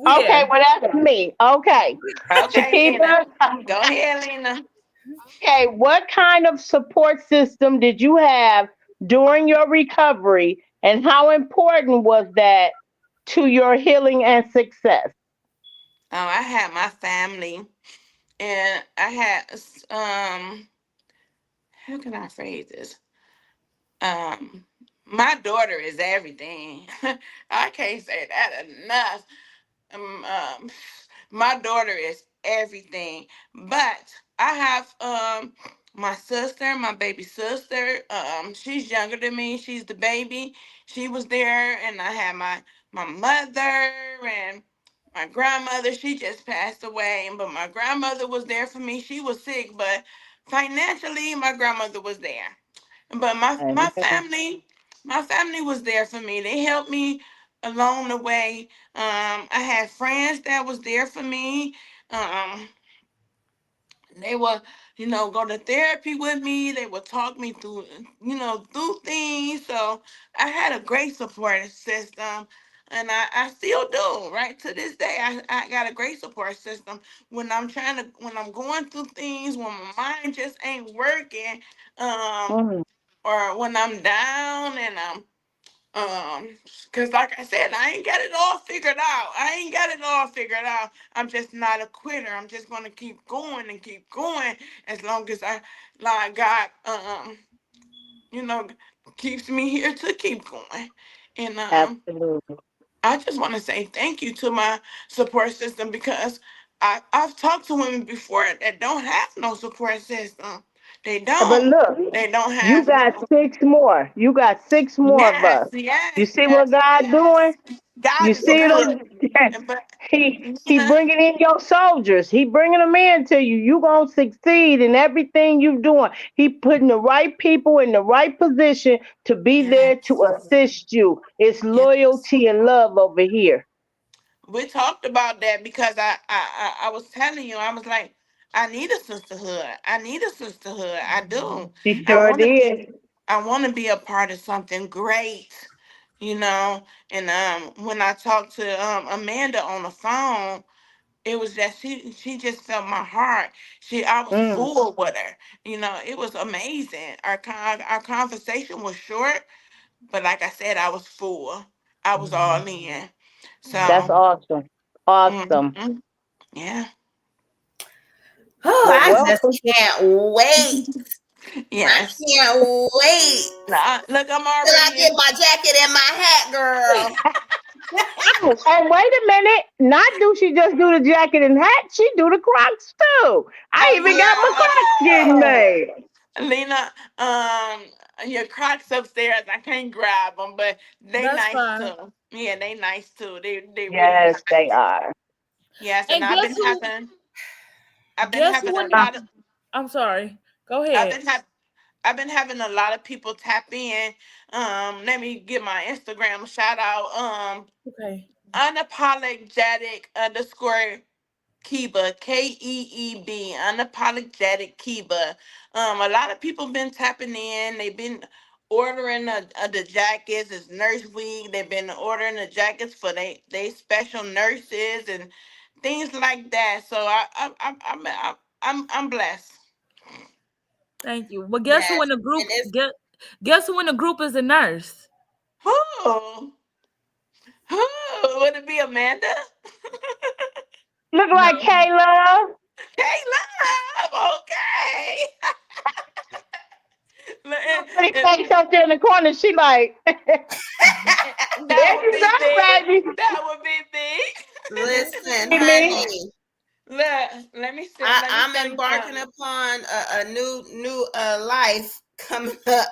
Speaker 5: Okay, well that's me. Okay.
Speaker 3: Okay, Lena. Go ahead, Lena.
Speaker 5: Okay, what kind of support system did you have during your recovery, and how important was that to your healing and success?
Speaker 3: I had my family, and I had how can I phrase this? My daughter is everything. I can't say that enough. My daughter is everything. But I have my sister, my baby sister. She's younger than me. She's the baby. She was there, and I had my mother and my grandmother. She just passed away, but my grandmother was there for me. She was sick, but financially, my grandmother was there. But my family was there for me. They helped me along the way. I had friends that was there for me. Um, they would, go to therapy with me. They would talk me through, through things. So I had a great support system. And I still do, right? To this day, I got a great support system. When I'm going through things, when my mind just ain't working, or when I'm down and because like I said, I ain't got it all figured out. I'm just not a quitter. I'm just gonna keep going and keep going as long as God you know keeps me here to keep going. And
Speaker 5: Absolutely.
Speaker 3: I just want to say thank you to my support system, because I've talked to women before that don't have no support system. They
Speaker 5: But
Speaker 3: don't.
Speaker 5: look,
Speaker 3: They don't
Speaker 5: you
Speaker 3: have
Speaker 5: got
Speaker 3: no.
Speaker 5: 6 more. You got 6 more of
Speaker 3: Yes,
Speaker 5: us.
Speaker 3: yes,
Speaker 5: You see what
Speaker 3: yes,
Speaker 5: God doing?
Speaker 3: yes. God
Speaker 5: You
Speaker 3: is
Speaker 5: see
Speaker 3: good.
Speaker 5: them?
Speaker 3: But
Speaker 5: He bringing in your soldiers. He bringing them in to you. You gonna succeed in everything you doing. He putting the right people in the right position to be there to
Speaker 3: yes,
Speaker 5: assist you. It's
Speaker 3: yes.
Speaker 5: loyalty and love over here.
Speaker 3: We talked about that because I was telling you, I was like, I need a sisterhood. I need a sisterhood. I do.
Speaker 5: She
Speaker 3: I
Speaker 5: sure
Speaker 3: want to be.
Speaker 5: did.
Speaker 3: I want to be a part of something great, you know. And when I talked to Amanda on the phone, it was that she just felt my heart. I was
Speaker 5: Mm,
Speaker 3: full with her. It was amazing. Our conversation was short, but like I said, I was full. I was all in.
Speaker 5: that's
Speaker 3: So,
Speaker 5: awesome. Awesome.
Speaker 3: mhm, yeah.
Speaker 4: Oh,
Speaker 5: Well,
Speaker 4: I just
Speaker 5: welcome.
Speaker 4: can't wait
Speaker 3: Yes.
Speaker 4: I can't wait
Speaker 3: Look, I'm
Speaker 4: till I
Speaker 3: already
Speaker 4: get my jacket and my hat, girl.
Speaker 5: And wait a minute, not do she just do the jacket and hat, she do the Crocs too. I
Speaker 3: Oh
Speaker 5: even got my
Speaker 3: yeah.
Speaker 5: Crocs getting made.
Speaker 3: Lena, your Crocs upstairs. I can't grab them, but they
Speaker 2: That's
Speaker 3: nice
Speaker 2: fine.
Speaker 3: too. Yeah, they nice too. They really
Speaker 5: Yes, they
Speaker 3: nice.
Speaker 5: are.
Speaker 3: Yes, and
Speaker 2: And
Speaker 3: I've been
Speaker 2: guess who
Speaker 3: having a
Speaker 2: in the,
Speaker 5: Uh,
Speaker 3: lot of,
Speaker 2: I'm sorry. Go
Speaker 3: I've
Speaker 2: ahead.
Speaker 3: been have, I've been having a lot of people tap in. Let me give my Instagram shout out.
Speaker 2: Okay.
Speaker 3: Unapologetic underscore Kiba, Keeb, unapologetic Kiba. A lot of people been tapping in. They've been ordering the jackets. It's Nurse Week. They've been ordering the jackets for they special nurses and things like that. So I'm blessed.
Speaker 2: Thank you. But guess who
Speaker 4: Yes,
Speaker 2: in the
Speaker 4: and
Speaker 2: group
Speaker 4: it's
Speaker 2: guess who in the group is a nurse?
Speaker 3: Who? Who? Would it be Amanda?
Speaker 5: look
Speaker 2: No.
Speaker 5: like Kayla.
Speaker 3: Hey, love. Okay.
Speaker 5: Pretty face up there in the corner. She like, there
Speaker 3: That would
Speaker 5: you
Speaker 3: be
Speaker 5: go,
Speaker 3: big.
Speaker 5: baby.
Speaker 3: That would be big.
Speaker 4: listen,
Speaker 5: See me?
Speaker 4: honey.
Speaker 3: Look, let me see.
Speaker 4: I'm embarking upon a new life coming up,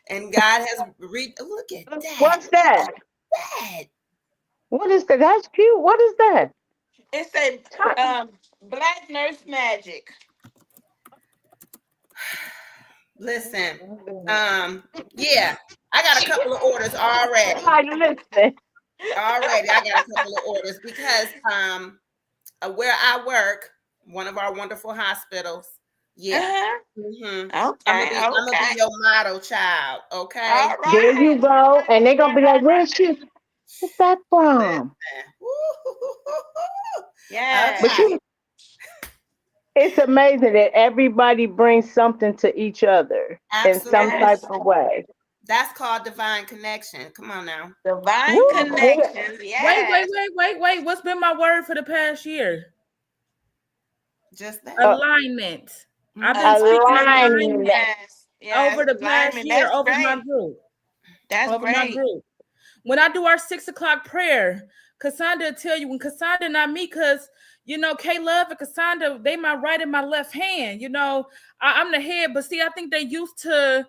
Speaker 4: and God has look at that.
Speaker 5: What's that?
Speaker 4: That.
Speaker 5: What is that? That's cute. What is that?
Speaker 3: It's a Black Nurse Magic.
Speaker 4: Listen, yeah, I got a couple of orders already.
Speaker 5: Listen.
Speaker 4: Already, I got a couple of orders because where I work, one of our wonderful hospitals. Yeah.
Speaker 3: Uh-huh.
Speaker 4: I'm
Speaker 3: Okay.
Speaker 4: gonna be your model child. Okay.
Speaker 3: All
Speaker 5: There you
Speaker 3: right.
Speaker 5: go. And they're gonna be like, where's she? Where's that from?
Speaker 4: Listen.
Speaker 3: Yeah.
Speaker 5: But
Speaker 4: Okay.
Speaker 5: it's amazing that everybody brings something to each other in some
Speaker 4: Absolutely.
Speaker 5: type of way.
Speaker 4: That's called divine connection. Come on now.
Speaker 3: Divine
Speaker 5: Woo.
Speaker 3: connections.
Speaker 2: Wait,
Speaker 3: Yes.
Speaker 2: What's been my word for the past year?
Speaker 4: Just that.
Speaker 2: Alignment. I've been speaking
Speaker 5: Alignment.
Speaker 2: alignment
Speaker 3: Yes.
Speaker 2: over the past
Speaker 3: Alignment.
Speaker 2: year
Speaker 3: That's
Speaker 2: over my
Speaker 3: great.
Speaker 2: group.
Speaker 3: That's
Speaker 2: Over my
Speaker 3: great.
Speaker 2: group. When I do our 6 o'clock prayer, Cassandra will tell you when Cassandra and I meet, because K Love and Cassandra, they my right and my left hand. I'm the head, but see, I think they used to,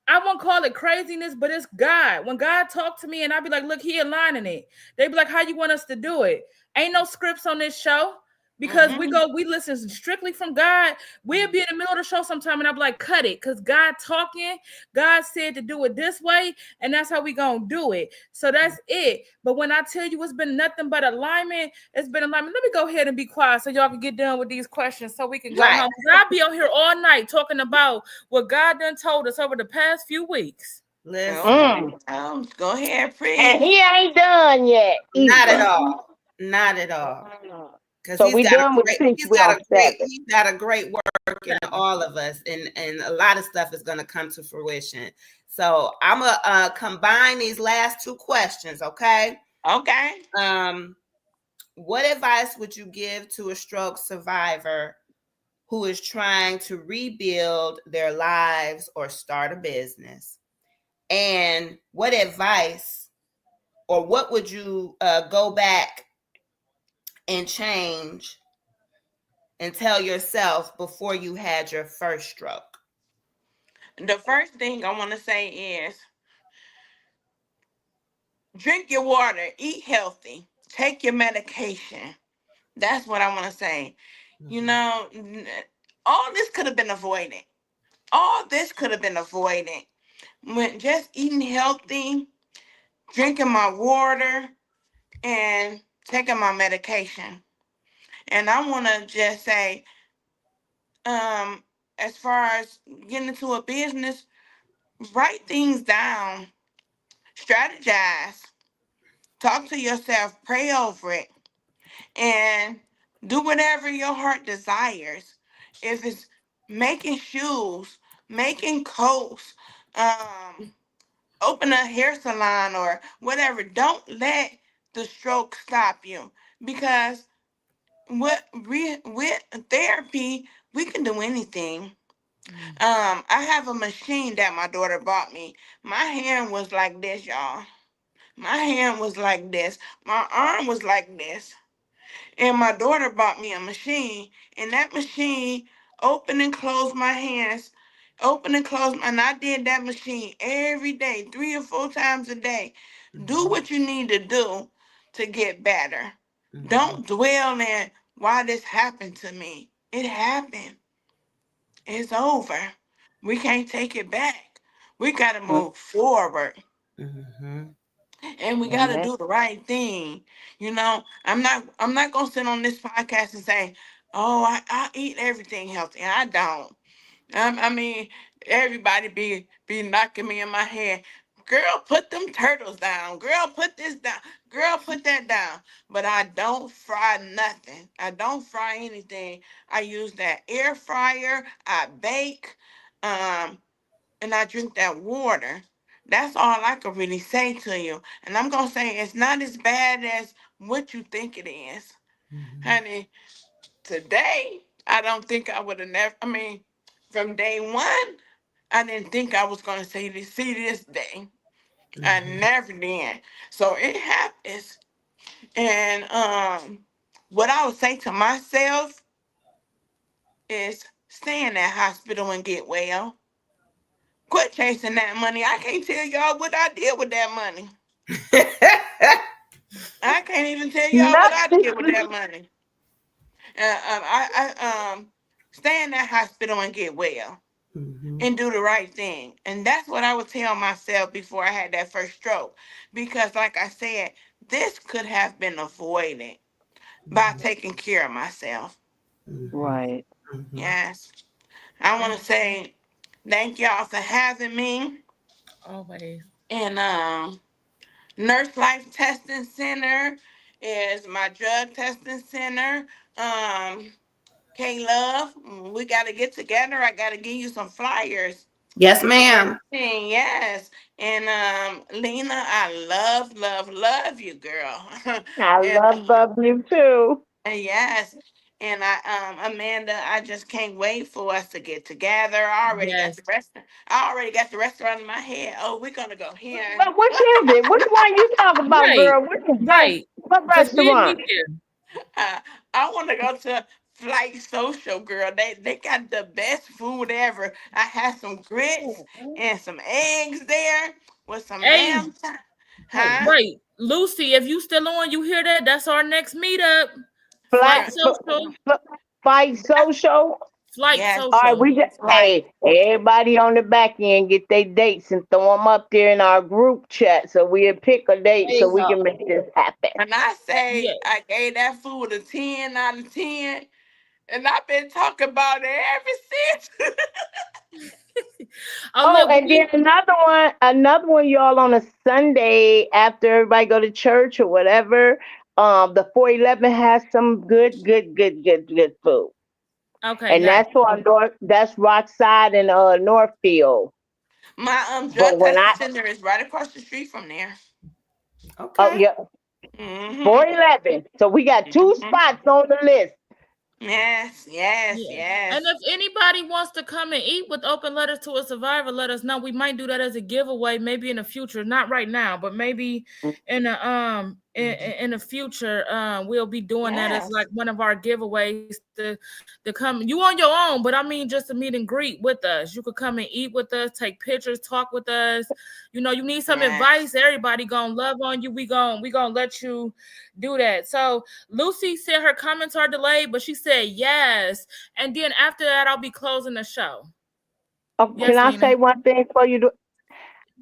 Speaker 2: I won't call it craziness, but it's God. When God talked to me and I'd be like, look, he aligning it. They'd be like, how you want us to do it? Ain't no scripts on this show. Because we listen strictly from God. We'll be in the middle of the show sometime and I'll be like, cut it. Because God talking, God said to do it this way, and that's how we gonna do it. So that's it. But when I tell you it's been nothing but alignment, it's been alignment. Let me go ahead and be quiet so y'all can get done with these questions so we can go home. I'll be on here all night talking about what God done told us over the past few weeks.
Speaker 4: Listen.
Speaker 3: Go ahead, preach.
Speaker 5: And he ain't done yet.
Speaker 4: Not at all. Not at all. Because
Speaker 5: so he's got
Speaker 4: a great work in all of us, and a lot of stuff is going to come to fruition. So I'm gonna combine these last two questions. Okay. What advice would you give to a stroke survivor who is trying to rebuild their lives or start a business? And what advice, or what would you go back and change and tell yourself before you had your first stroke?
Speaker 3: The first thing I want to say is drink your water, eat healthy, take your medication. That's what I want to say. All this could have been avoided. When just eating healthy, drinking my water, and taking my medication. And I want to just say, as far as getting into a business, write things down, strategize, talk to yourself, pray over it, and do whatever your heart desires. If it's making shoes, making coats, open a hair salon or whatever, don't let the stroke stop you, because with therapy, we can do anything. I have a machine that my daughter bought me. My hand was like this, y'all. My hand was like this. My arm was like this. And my daughter bought me a machine, and that machine opened and closed my hands, open and close, and I did that machine every day, 3 or 4 times a day. Do what you need to do to get better. Don't dwell in why this happened to me. It happened. It's over. We can't take it back. We got to move forward. And we got to
Speaker 5: Amen.
Speaker 3: do the right thing. I'm not going to sit on this podcast and say, oh, I eat everything healthy. I don't. I mean, everybody be knocking me in my head. Girl, put them turtles down. Girl, put this down. Girl, put that down. But I don't fry nothing. I don't fry anything. I use that air fryer. I bake. Um, and I drink that water. That's all I can really say to you. And I'm gonna say it's not as bad as what you think it is. Honey, today I don't think I would have never from day one, I didn't think I was gonna see this day. I never did. So it happens. And what I would say to myself is stay in that hospital and get well. Quit chasing that money. I can't tell y'all what I did with that money. I can't even tell y'all what I did with that
Speaker 5: Nothing.
Speaker 3: money. Stay in that hospital and get well and do the right thing. And that's what I would tell myself before I had that first stroke. Because, like I said, this could have been avoided by taking care of myself.
Speaker 5: Right.
Speaker 3: Yes. I want to say thank y'all for having me.
Speaker 2: Always.
Speaker 3: And Nurse Life Testing Center is my drug testing center. K Love, we got to get together. I got to give you some flyers.
Speaker 4: Yes, ma'am.
Speaker 3: Yes. And Lena, I love you, girl.
Speaker 5: I
Speaker 3: and
Speaker 5: love you too.
Speaker 3: yes. And Amanda, I just can't wait for us to get together. I already got
Speaker 2: Yes.
Speaker 3: the rest. I already got the restaurant in my head. Oh, we're gonna go here.
Speaker 5: But which is it? Which one you talk about,
Speaker 2: Right.
Speaker 5: girl?
Speaker 2: Right.
Speaker 5: What
Speaker 2: Because we'll
Speaker 5: restaurant?
Speaker 2: be there.
Speaker 3: I want to go to Flight Social, girl. They got the best food ever. I had some grits and some eggs there with some
Speaker 2: Hey,
Speaker 3: lamb. Huh?
Speaker 2: right. Lucy, if you still on, you hear that? That's our next meetup. Flight
Speaker 5: Flat,
Speaker 3: Girl,
Speaker 2: social.
Speaker 5: fight social.
Speaker 2: Flight
Speaker 3: yes,
Speaker 5: All right,
Speaker 2: social.
Speaker 5: we just
Speaker 3: flight.
Speaker 5: hey everybody on the back end get their dates and throw them up there in our group chat so we'll pick a date
Speaker 2: There
Speaker 5: so
Speaker 2: you
Speaker 5: we
Speaker 2: go.
Speaker 5: can make this happen.
Speaker 3: And I
Speaker 2: Yeah.
Speaker 3: say I gave that food a 10 out of 10. And I've been talking about it ever since.
Speaker 2: Oh,
Speaker 5: Oh,
Speaker 2: look,
Speaker 5: and then another one, y'all on a Sunday after everybody go to church or whatever. The 411 has some good food,
Speaker 2: okay,
Speaker 5: and
Speaker 2: nice.
Speaker 5: that's Rockside and Northfield.
Speaker 3: My
Speaker 5: But
Speaker 3: drug
Speaker 5: when
Speaker 3: testing
Speaker 5: I
Speaker 3: center is right across the street from there.
Speaker 5: oh
Speaker 4: Okay.
Speaker 5: yeah,
Speaker 3: Mm-hmm.
Speaker 5: 411. So we got two
Speaker 3: Mm-hmm.
Speaker 5: spots on the list.
Speaker 3: Yes, yes,
Speaker 2: Yeah. And
Speaker 3: yes.
Speaker 2: if anybody wants to come and eat with Open Letters to a Survivor, let us know. We might do that as a giveaway, maybe in the future. Not right now, but maybe in in the future, we'll be doing that as like
Speaker 3: Yes.
Speaker 2: one of our giveaways to come. You on your own, but I mean just to meet and greet with us. You could come and eat with us, take pictures, talk with us. You know, you need some
Speaker 3: Yes.
Speaker 2: advice. Everybody gonna love on you. We gonna let you do that. So Lucy said her comments are delayed, but she said yes. And then after that, I'll be closing the show.
Speaker 5: Oh, can
Speaker 2: Yes,
Speaker 5: I
Speaker 2: Lena.
Speaker 5: say one thing for you?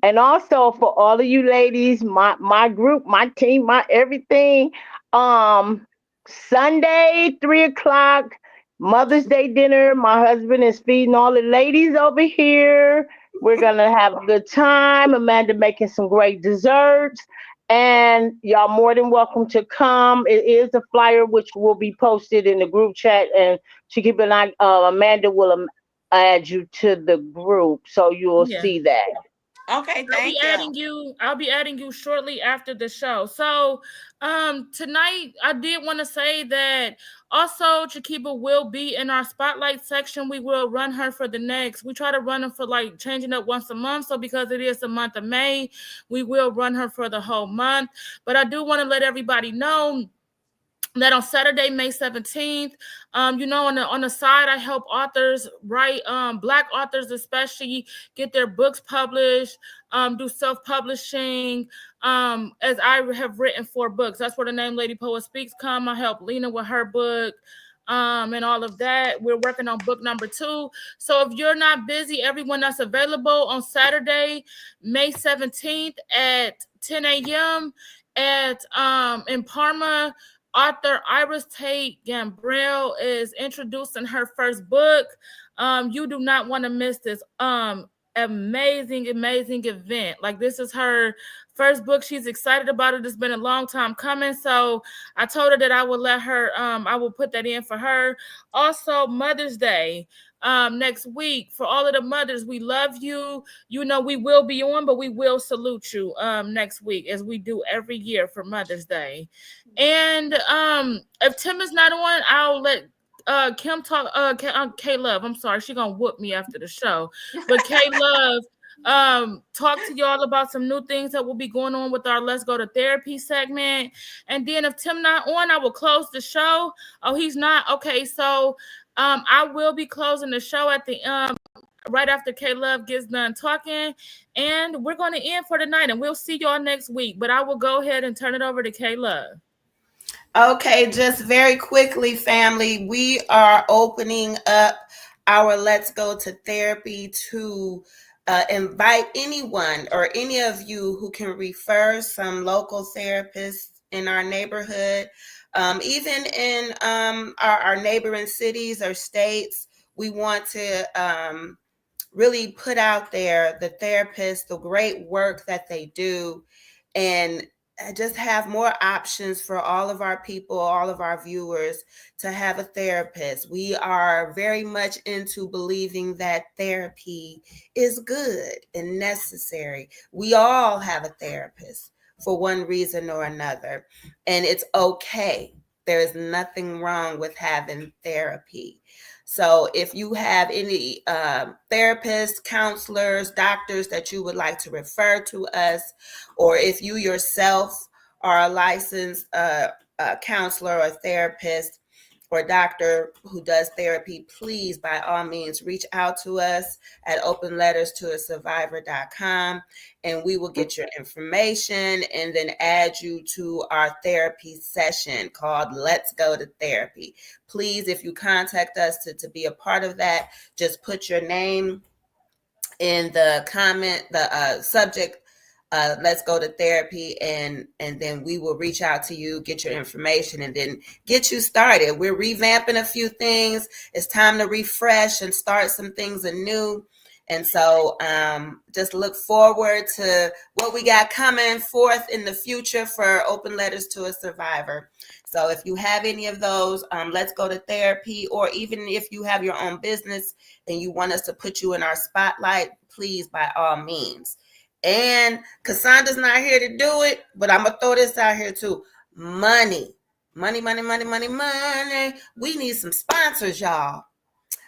Speaker 5: And also for all of you ladies, my group, my team, my everything. Um, Sunday, 3 o'clock, Mother's Day dinner. My husband is feeding all the ladies over here. We're gonna have a good time. Amanda making some great desserts. And y'all more than welcome to come. It is a flyer which will be posted in the group chat, and to keep an eye, Amanda will add you to the group so you'll
Speaker 2: Yeah.
Speaker 5: see that.
Speaker 3: Okay, thank you.
Speaker 2: I'll be adding you shortly after the show. So tonight I did want to say that also Chiquiba will be in our spotlight section. We will run her for the next. We try to run them for like changing up once a month. So because it is the month of May, we will run her for the whole month. But I do want to let everybody know that on Saturday, May 17th, on the side, I help authors write, Black authors especially, get their books published, do self-publishing, as I have written 4 books. That's where the name Lady Poet Speaks come. I help Lena with her book, and all of that. We're working on book number 2. So if you're not busy, everyone that's available on Saturday, May 17th at 10 a.m. in Parma, author Iris Tate Gambrell is introducing her first book. You do not want to miss this amazing event. Like, this is her first book. She's excited about it. It's been a long time coming. So I told her that I would let her, I will put that in for her. Also, Mother's Day. Next week, for all of the mothers, we love you. You know, we will be on, but we will salute you next week, as we do every year for Mother's Day. And if Tim is not on, I'll let Kim talk. K Love, I'm sorry, she's gonna whoop me after the show. But K Love talk to y'all about some new things that will be going on with our Let's Go to Therapy segment. And then if Tim not on, I will close the show. Oh, he's not? Okay, so I will be closing the show at the right after K Love gets done talking, and we're going to end for tonight, and we'll see y'all next week. But I will go ahead and turn it over to K Love.
Speaker 4: Okay, just very quickly, family, we are opening up our Let's Go to Therapy to invite anyone or any of you who can refer some local therapists in our neighborhood. Even in our neighboring cities or states, we want to really put out there the therapists, the great work that they do, and just have more options for all of our people, all of our viewers, to have a therapist. We are very much into believing that therapy is good and necessary. We all have a therapist for one reason or another, and it's okay. There is nothing wrong with having therapy. So if you have any therapists, counselors, doctors that you would like to refer to us, or if you yourself are a licensed counselor or therapist or doctor who does therapy, please, by all means, reach out to us at openletterstoasurvivor.com, and we will get your information and then add you to our therapy session called Let's Go to Therapy. Please, if you contact us to be a part of that, just put your name in the comment, the subject, Let's Go to Therapy, and then we will reach out to you, get your information, and then get you started. We're revamping a few things. It's time to refresh and start some things anew. And so just look forward to what we got coming forth in the future for Open Letters to a Survivor. So if you have any of those, Let's Go to Therapy, or even if you have your own business and you want us to put you in our spotlight, please, by all means. And Cassandra's not here to do it, but I'm going to throw this out here too. Money. We need some sponsors, y'all.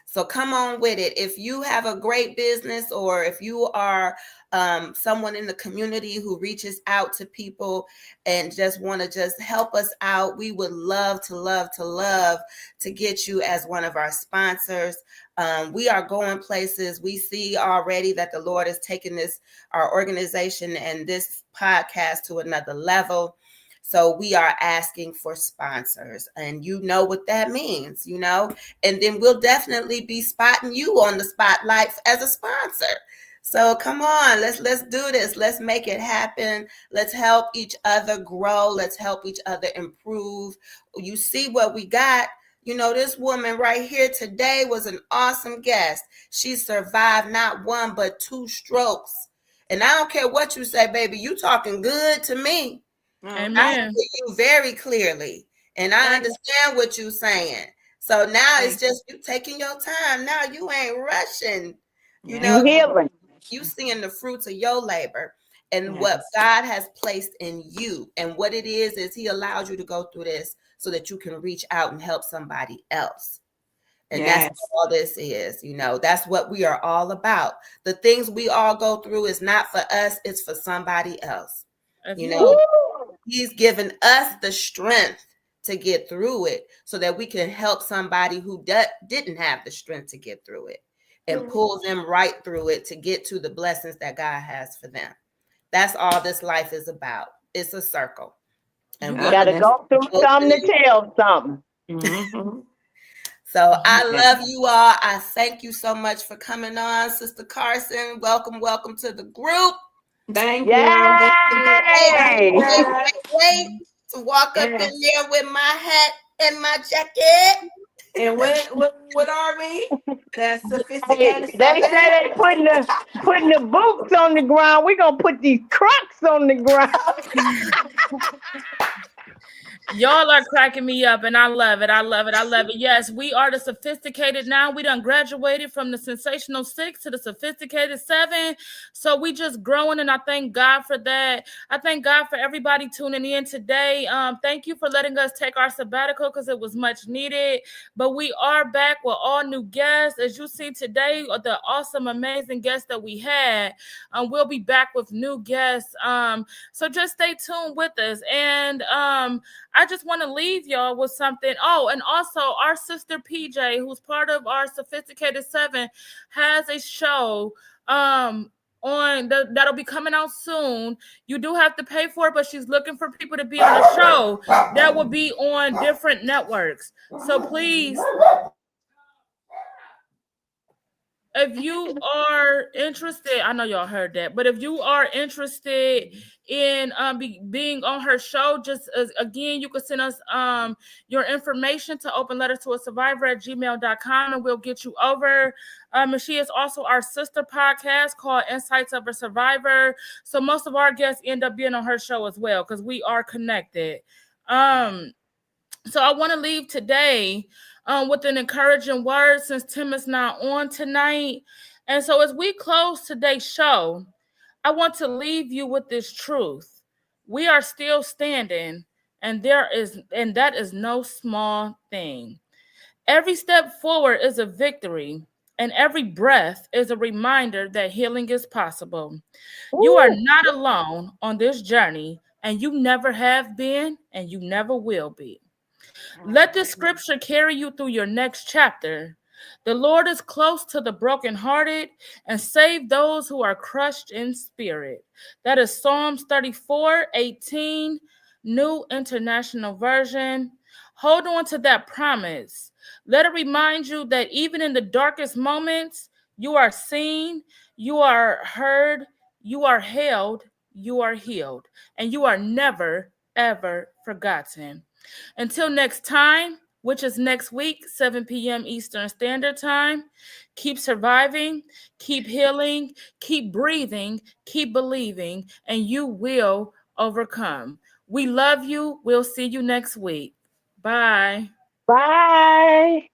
Speaker 4: So come on with it. If you have a great business, or if you are someone in the community who reaches out to people and just want to just help us out, we would love to get you as one of our sponsors. We are going places. We see already that the Lord is taking our organization and this podcast to another level. So we are asking for sponsors, and you know what that means, and then we'll definitely be spotting you on the spotlight as a sponsor. So come on, let's do this. Let's make it happen. Let's help each other grow. Let's help each other improve. You see what we got. This woman right here today was an awesome guest. She survived not 1, but 2 strokes. And I don't care what you say, baby, you talking good to me.
Speaker 2: Amen.
Speaker 4: I hear you very clearly, and I understand what you're saying. So now it's just you taking your time. Now you ain't rushing.
Speaker 5: You healing.
Speaker 4: you seeing the fruits of your labor and
Speaker 3: Yes.
Speaker 4: what God has placed in you. And what it is he allows you to go through this so that you can reach out and help somebody else. And
Speaker 3: Yes.
Speaker 4: that's all this is, you know, that's what we are all about. The things we all go through is not for us, it's for somebody else. You know, he's given us the strength to get through it so that we can help somebody who didn't have the strength to get through it and pull them right through it to get to the blessings that God has for them. That's all this life is about. It's a circle. And
Speaker 5: You got to go through something to tell something.
Speaker 3: Mm-hmm.
Speaker 4: So I love you all. I thank you so much for coming on, Sister Carson. Welcome to the group.
Speaker 3: Thank
Speaker 5: Yay!
Speaker 3: you.
Speaker 4: Wait to walk up in there with my hat and my jacket.
Speaker 3: And what are we? That's
Speaker 5: Hey,
Speaker 3: sophisticated.
Speaker 5: they say they putting the boots on the ground. We're going to put these Crocs on the ground.
Speaker 2: Y'all are cracking me up, and I love it. I love it. I love it. Yes, we are the sophisticated now. We done graduated from the sensational 6 to the sophisticated 7. So we just growing, and I thank God for that. I thank God for everybody tuning in today. Thank you for letting us take our sabbatical because it was much needed. But we are back with all new guests. As you see today, the awesome, amazing guests that we had. We'll be back with new guests. So just stay tuned with us. And I just want to leave y'all with something. Oh, and also our sister PJ, who's part of our Sophisticated 7, has a show that'll be coming out soon. You do have to pay for it, but she's looking for people to be on the show that will be on different networks. So please, if you are interested, I know y'all heard that, but if you are interested in being on her show, just again, you can send us your information to openletterstoasurvivor@gmail.com and we'll get you over. And she is also our sister podcast called Insights of a Survivor. So most of our guests end up being on her show as well because we are connected. So I want to leave today with an encouraging word since Tim is not on tonight. And so as we close today's show, I want to leave you with this truth. We are still standing, and that is no small thing. Every step forward is a victory, and every breath is a reminder that healing is possible. Ooh. You are not alone on this journey, and you never have been, and you never will be. Let this scripture carry you through your next chapter. The Lord is close to the brokenhearted and save those who are crushed in spirit. That is Psalms 34:18, New International Version. Hold on to that promise. Let it remind you that even in the darkest moments, you are seen, you are heard, you are held, you are healed, and you are never, ever forgotten. Until next time, which is next week, 7 p.m. Eastern Standard Time, keep surviving, keep healing, keep breathing, keep believing, and you will overcome. We love you. We'll see you next week. Bye.
Speaker 5: Bye.